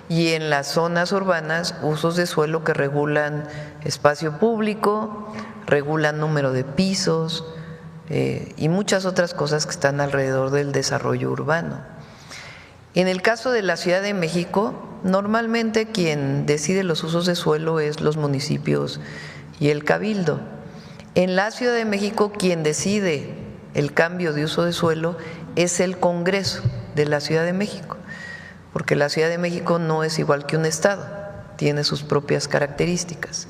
y en las zonas urbanas usos de suelo que regulan espacio público, regulan número de pisos y muchas otras cosas que están alrededor del desarrollo urbano. En el caso de la Ciudad de México, normalmente quien decide los usos de suelo es los municipios y el cabildo. En la Ciudad de México, quien decide el cambio de uso de suelo es el Congreso de la Ciudad de México, porque la Ciudad de México no es igual que un estado, tiene sus propias características.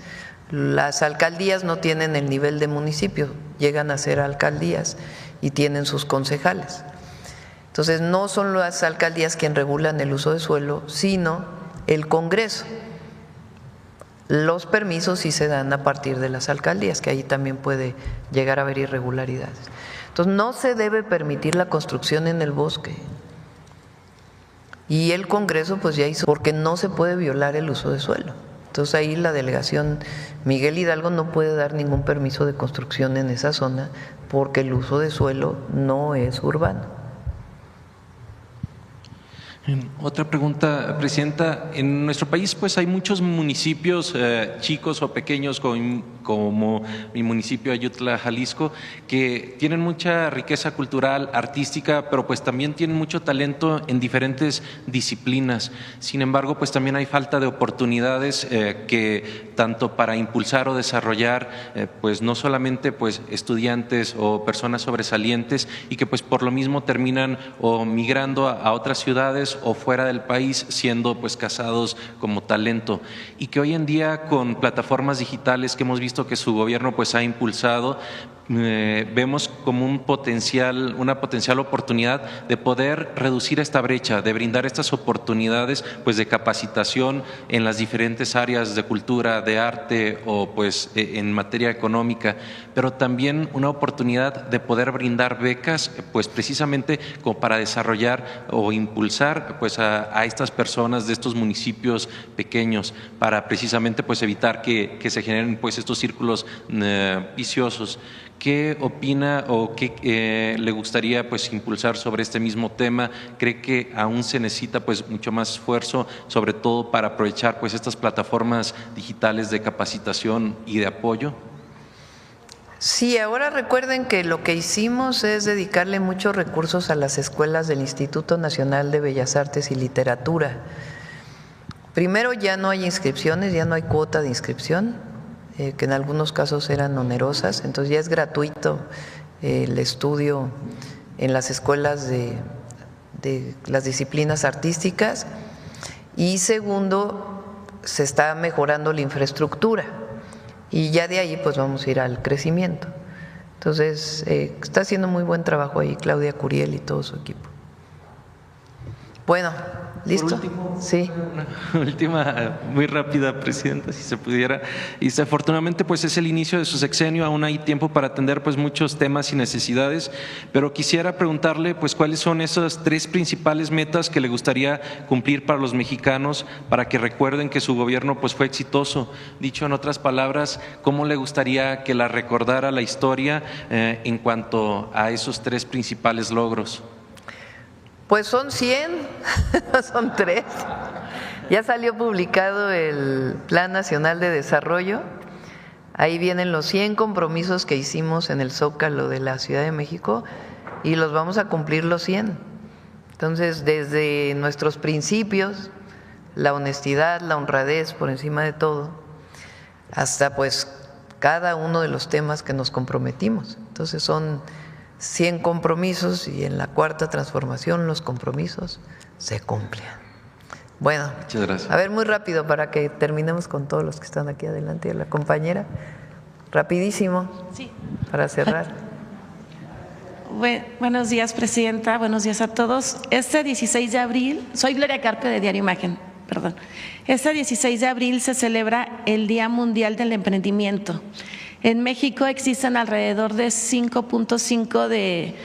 Las alcaldías no tienen el nivel de municipio, llegan a ser alcaldías y tienen sus concejales. Entonces, no son las alcaldías quienes regulan el uso de suelo, sino el Congreso. Los permisos sí se dan a partir de las alcaldías, que ahí también puede llegar a haber irregularidades. Entonces, no se debe permitir la construcción en el bosque. Y el Congreso pues ya hizo, porque no se puede violar el uso de suelo. Entonces, ahí la delegación Miguel Hidalgo no puede dar ningún permiso de construcción en esa zona porque el uso de suelo no es urbano. Otra pregunta, Presidenta. En nuestro país pues hay muchos municipios chicos o pequeños como mi municipio Ayutla, Jalisco, que tienen mucha riqueza cultural, artística, pero pues también tienen mucho talento en diferentes disciplinas. Sin embargo, pues también hay falta de oportunidades que tanto para impulsar o desarrollar pues no solamente pues estudiantes o personas sobresalientes, y que pues por lo mismo terminan o migrando a otras ciudades o fuera del país, siendo pues casados como talento, y que hoy en día con plataformas digitales que hemos visto que su gobierno pues ha impulsado, vemos como una potencial oportunidad de poder reducir esta brecha, de brindar estas oportunidades pues de capacitación en las diferentes áreas de cultura, de arte o pues en materia económica, pero también una oportunidad de poder brindar becas pues precisamente como para desarrollar o impulsar pues a estas personas de estos municipios pequeños, para precisamente pues evitar que se generen pues estos círculos viciosos. ¿Qué opina o qué le gustaría pues impulsar sobre este mismo tema? ¿Cree que aún se necesita pues mucho más esfuerzo, sobre todo para aprovechar pues estas plataformas digitales de capacitación y de apoyo? Sí, ahora recuerden que lo que hicimos es dedicarle muchos recursos a las escuelas del Instituto Nacional de Bellas Artes y Literatura. Primero, ya no hay inscripciones, ya no hay cuota de inscripción, que en algunos casos eran onerosas, entonces ya es gratuito el estudio en las escuelas de las disciplinas artísticas. Y segundo, se está mejorando la infraestructura y ya de ahí pues vamos a ir al crecimiento. Entonces está haciendo muy buen trabajo ahí Claudia Curiel y todo su equipo. Bueno, ¿listo? Por último, sí. Una última, muy rápida, Presidenta, si se pudiera. Y afortunadamente, pues es el inicio de su sexenio, aún hay tiempo para atender pues muchos temas y necesidades, pero quisiera preguntarle pues cuáles son esas 3 principales metas que le gustaría cumplir para los mexicanos, para que recuerden que su gobierno pues fue exitoso. Dicho en otras palabras, ¿cómo le gustaría que la recordara la historia en cuanto a esos 3 principales logros? Pues son 100, son 3. Ya salió publicado el Plan Nacional de Desarrollo. Ahí vienen los 100 compromisos que hicimos en el Zócalo de la Ciudad de México y los vamos a cumplir los 100. Entonces, desde nuestros principios, la honestidad, la honradez por encima de todo, hasta pues cada uno de los temas que nos comprometimos. Entonces son 100 compromisos y en la cuarta transformación los compromisos se cumplen. Bueno, muchas gracias. A ver, muy rápido para que terminemos con todos los que están aquí adelante. La compañera, rapidísimo, sí, para cerrar. Buenos días, presidenta. Buenos días a todos. Este 16 de abril, soy Gloria Carpe de Diario Imagen, perdón. Este 16 de abril se celebra el Día Mundial del Emprendimiento. En México existen alrededor de 5.5 de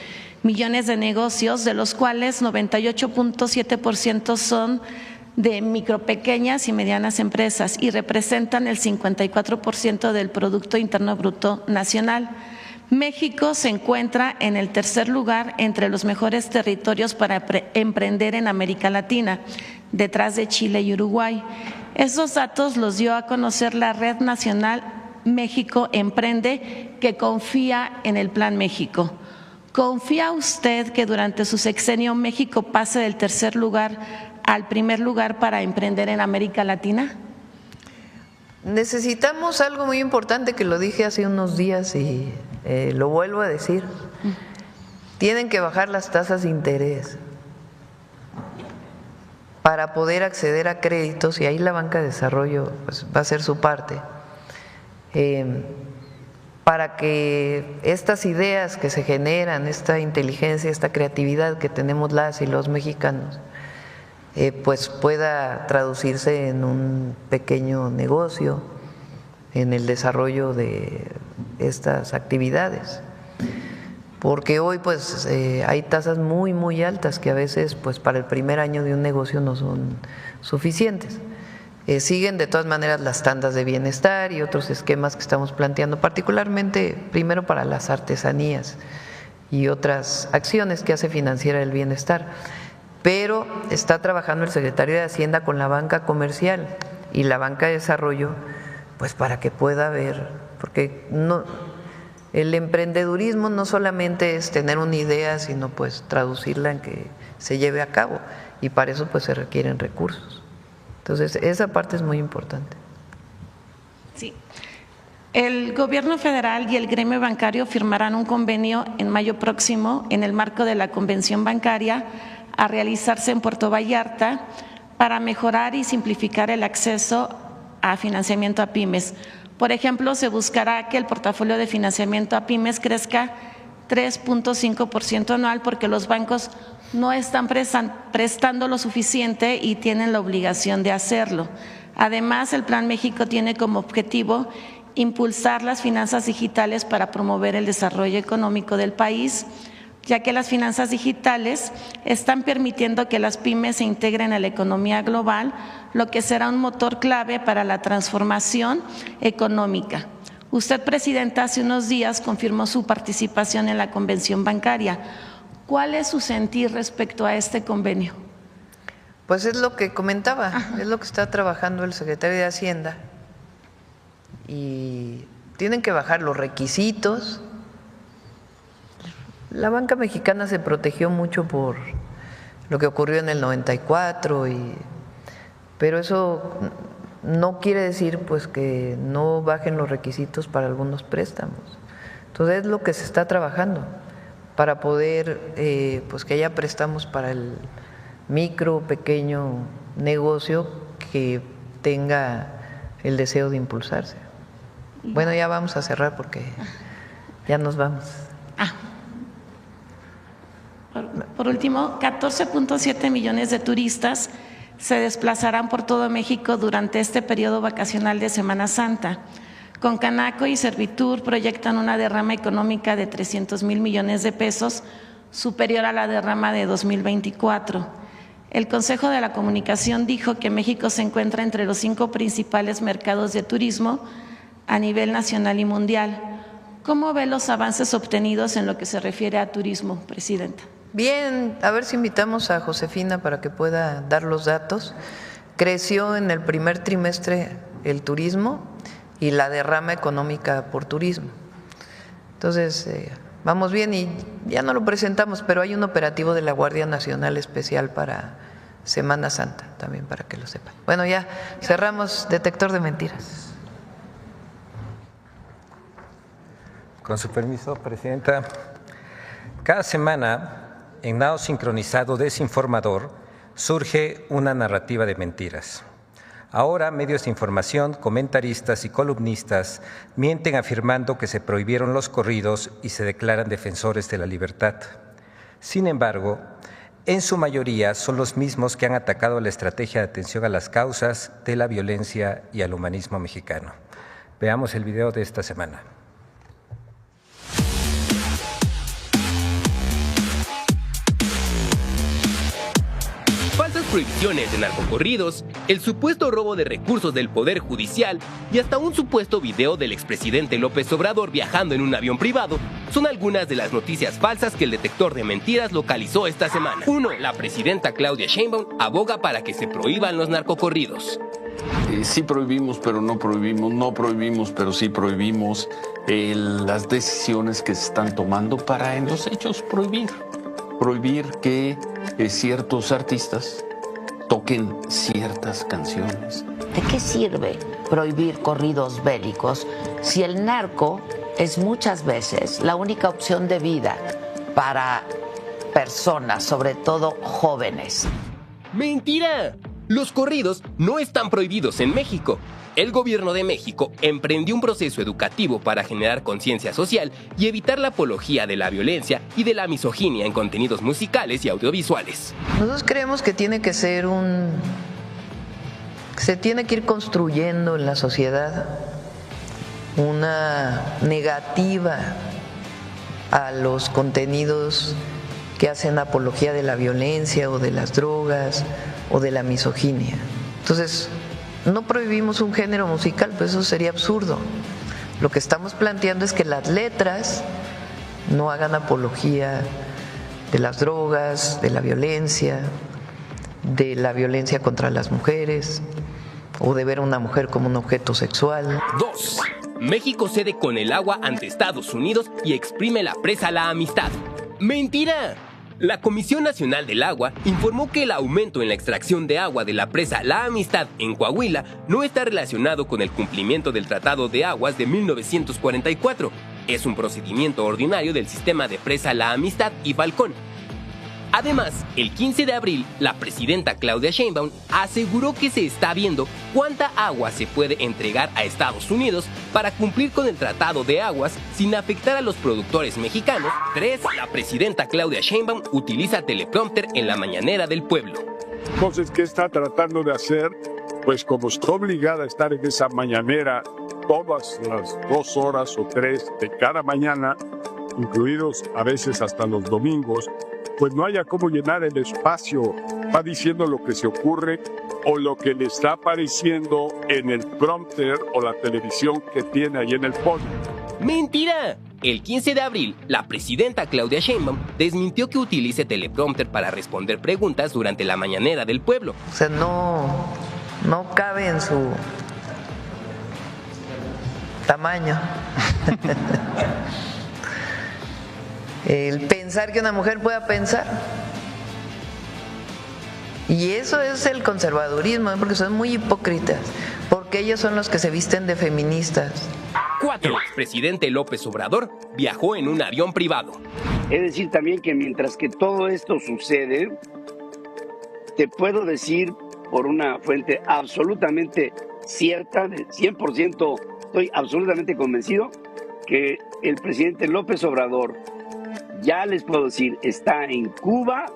millones de negocios, de los cuales 98.7% son de micro, pequeñas y medianas empresas y representan el 54% del Producto Interno Bruto Nacional. México se encuentra en el tercer lugar entre los mejores territorios para emprender en América Latina, detrás de Chile y Uruguay. Esos datos los dio a conocer la Red Nacional México Emprende, que confía en el Plan México. ¿Confía usted que durante su sexenio México pase del tercer lugar al primer lugar para emprender en América Latina? Necesitamos algo muy importante que lo dije hace unos días y lo vuelvo a decir. Tienen que bajar las tasas de interés para poder acceder a créditos y ahí la banca de desarrollo pues, va a hacer su parte. Para que estas ideas que se generan, esta inteligencia, esta creatividad que tenemos las y los mexicanos, pues pueda traducirse en un pequeño negocio, en el desarrollo de estas actividades. Porque hoy pues hay tasas muy, muy altas que a veces pues para el primer año de un negocio no son suficientes. Siguen de todas maneras las tandas de bienestar y otros esquemas que estamos planteando, particularmente primero para las artesanías y otras acciones que hace Financiera del Bienestar. Pero está trabajando el secretario de Hacienda con la banca comercial y la banca de desarrollo, pues para que pueda haber, porque no, el emprendedurismo no solamente es tener una idea, sino pues traducirla en que se lleve a cabo y para eso pues se requieren recursos. Entonces, esa parte es muy importante. Sí. El Gobierno federal y el gremio bancario firmarán un convenio en mayo próximo en el marco de la Convención Bancaria a realizarse en Puerto Vallarta para mejorar y simplificar el acceso a financiamiento a pymes. Por ejemplo, se buscará que el portafolio de financiamiento a pymes crezca 3.5% anual porque los bancos no están prestando lo suficiente y tienen la obligación de hacerlo. Además, el Plan México tiene como objetivo impulsar las finanzas digitales para promover el desarrollo económico del país, ya que las finanzas digitales están permitiendo que las pymes se integren a la economía global, lo que será un motor clave para la transformación económica. Usted, presidenta, hace unos días confirmó su participación en la Convención Bancaria. ¿Cuál es su sentir respecto a este convenio? Pues es lo que comentaba, es lo que está trabajando el secretario de Hacienda y tienen que bajar los requisitos. La banca mexicana se protegió mucho por lo que ocurrió en el 94, pero eso no quiere decir pues que no bajen los requisitos para algunos préstamos. Entonces es lo que se está trabajando para poder pues que haya préstamos para el micro, pequeño negocio que tenga el deseo de impulsarse. Bueno, ya vamos a cerrar porque ya nos vamos. Por último, 14.7 millones de turistas se desplazarán por todo México durante este periodo vacacional de Semana Santa. Con Canaco y Servitur proyectan una derrama económica de 300,000 millones de pesos, superior a la derrama de 2024. El Consejo de la Comunicación dijo que México se encuentra entre los 5 principales mercados de turismo a nivel nacional y mundial. ¿Cómo ve los avances obtenidos en lo que se refiere a turismo, presidenta? Bien, a ver si invitamos a Josefina para que pueda dar los datos. Creció en el primer trimestre el turismo y la derrama económica por turismo. Entonces, vamos bien y ya no lo presentamos, pero hay un operativo de la Guardia Nacional Especial para Semana Santa, también para que lo sepan. Bueno, ya cerramos detector de mentiras. Con su permiso, Presidenta. Cada semana, en Nado Sincronizado Desinformador, surge una narrativa de mentiras. Ahora, medios de información, comentaristas y columnistas mienten afirmando que se prohibieron los corridos y se declaran defensores de la libertad. Sin embargo, en su mayoría son los mismos que han atacado la estrategia de atención a las causas de la violencia y al humanismo mexicano. Veamos el video de esta semana. Falsas prohibiciones de narcocorridos, el supuesto robo de recursos del Poder Judicial y hasta un supuesto video del expresidente López Obrador viajando en un avión privado son algunas de las noticias falsas que el detector de mentiras localizó esta semana. 1. La presidenta Claudia Sheinbaum aboga para que se prohíban los narcocorridos. Sí prohibimos, pero no prohibimos, no prohibimos, pero sí prohibimos las decisiones que se están tomando para en los hechos prohibir que ciertos artistas toquen ciertas canciones. ¿De qué sirve prohibir corridos bélicos si el narco es muchas veces la única opción de vida para personas, sobre todo jóvenes? ¡Mentira! Los corridos no están prohibidos en México. El gobierno de México emprendió un proceso educativo para generar conciencia social y evitar la apología de la violencia y de la misoginia en contenidos musicales y audiovisuales. Nosotros creemos que tiene que ser se tiene que ir construyendo en la sociedad una negativa a los contenidos que hacen apología de la violencia o de las drogas o de la misoginia. Entonces, no prohibimos un género musical, pues eso sería absurdo. Lo que estamos planteando es que las letras no hagan apología de las drogas, de la violencia contra las mujeres o de ver a una mujer como un objeto sexual. 2. México cede con el agua ante Estados Unidos y exprime la presa La Amistad. ¡Mentira! La Comisión Nacional del Agua informó que el aumento en la extracción de agua de la presa La Amistad en Coahuila no está relacionado con el cumplimiento del Tratado de Aguas de 1944. Es un procedimiento ordinario del sistema de presa La Amistad y Falcón. Además, el 15 de abril, la presidenta Claudia Sheinbaum aseguró que se está viendo cuánta agua se puede entregar a Estados Unidos para cumplir con el Tratado de Aguas sin afectar a los productores mexicanos. 3. La presidenta Claudia Sheinbaum utiliza teleprompter en la mañanera del pueblo. Entonces, ¿qué está tratando de hacer? Pues como está obligada a estar en esa mañanera todas las 2 horas o 3 de cada mañana, incluidos a veces hasta los domingos, pues no haya cómo llenar el espacio. Va diciendo lo que se ocurre o lo que le está apareciendo en el prompter o la televisión que tiene ahí en el podio. ¡Mentira! El 15 de abril, la presidenta Claudia Sheinbaum desmintió que utilice teleprompter para responder preguntas durante la mañanera del pueblo. O sea, no cabe en su tamaño. El pensar que una mujer pueda pensar. Y eso es el conservadurismo, porque son muy hipócritas, porque ellos son los que se visten de feministas. 4. El expresidente López Obrador viajó en un avión privado. Es decir, también que mientras que todo esto sucede, te puedo decir por una fuente absolutamente cierta, de 100%, estoy absolutamente convencido que el presidente López Obrador, ya les puedo decir, está en Cuba,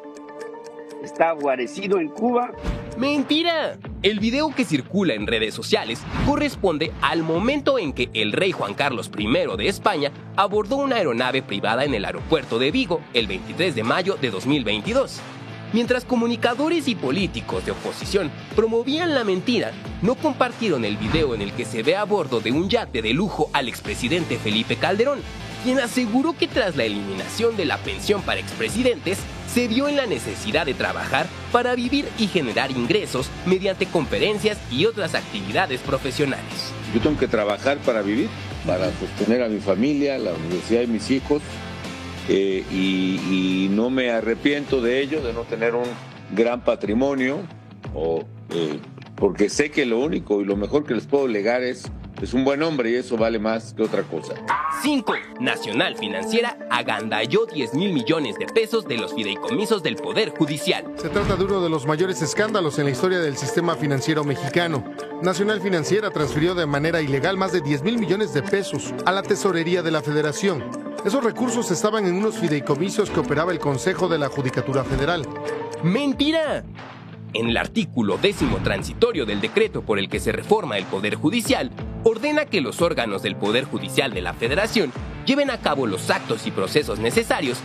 está guarecido en Cuba. ¡Mentira! El video que circula en redes sociales corresponde al momento en que el rey Juan Carlos I de España abordó una aeronave privada en el aeropuerto de Vigo el 23 de mayo de 2022. Mientras comunicadores y políticos de oposición promovían la mentira, no compartieron el video en el que se ve a bordo de un yate de lujo al expresidente Felipe Calderón, quien aseguró que tras la eliminación de la pensión para expresidentes, se vio en la necesidad de trabajar para vivir y generar ingresos mediante conferencias y otras actividades profesionales. Yo tengo que trabajar para vivir, para sostener a mi familia, la universidad de mis hijos, y no me arrepiento de ello, de no tener un gran patrimonio, porque sé que lo único y lo mejor que les puedo legar es un buen hombre, y eso vale más que otra cosa. 5. Nacional Financiera agandalló 10,000 millones de pesos de los fideicomisos del Poder Judicial. Se trata de uno de los mayores escándalos en la historia del sistema financiero mexicano. Nacional Financiera transfirió de manera ilegal más de 10,000 millones de pesos a la Tesorería de la Federación. Esos recursos estaban en unos fideicomisos que operaba el Consejo de la Judicatura Federal. ¡Mentira! En el artículo 10º transitorio del decreto por el que se reforma el Poder Judicial, ordena que los órganos del Poder Judicial de la Federación lleven a cabo los actos y procesos necesarios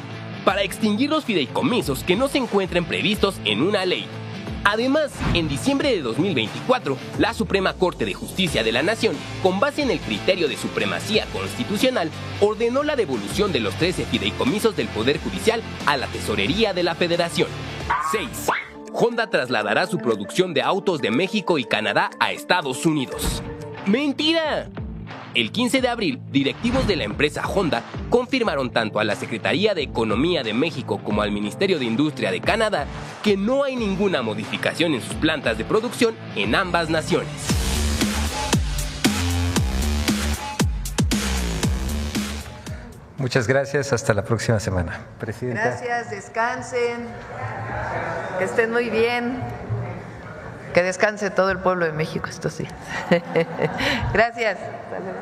para extinguir los fideicomisos que no se encuentren previstos en una ley. Además, en diciembre de 2024, la Suprema Corte de Justicia de la Nación, con base en el criterio de supremacía constitucional, ordenó la devolución de los 13 fideicomisos del Poder Judicial a la Tesorería de la Federación. 6. Honda trasladará su producción de autos de México y Canadá a Estados Unidos. ¡Mentira! El 15 de abril, directivos de la empresa Honda confirmaron tanto a la Secretaría de Economía de México como al Ministerio de Industria de Canadá que no hay ninguna modificación en sus plantas de producción en ambas naciones. Muchas gracias, hasta la próxima semana. Presidenta. Gracias, descansen, que estén muy bien, que descanse todo el pueblo de México, esto sí. Gracias. Hasta luego.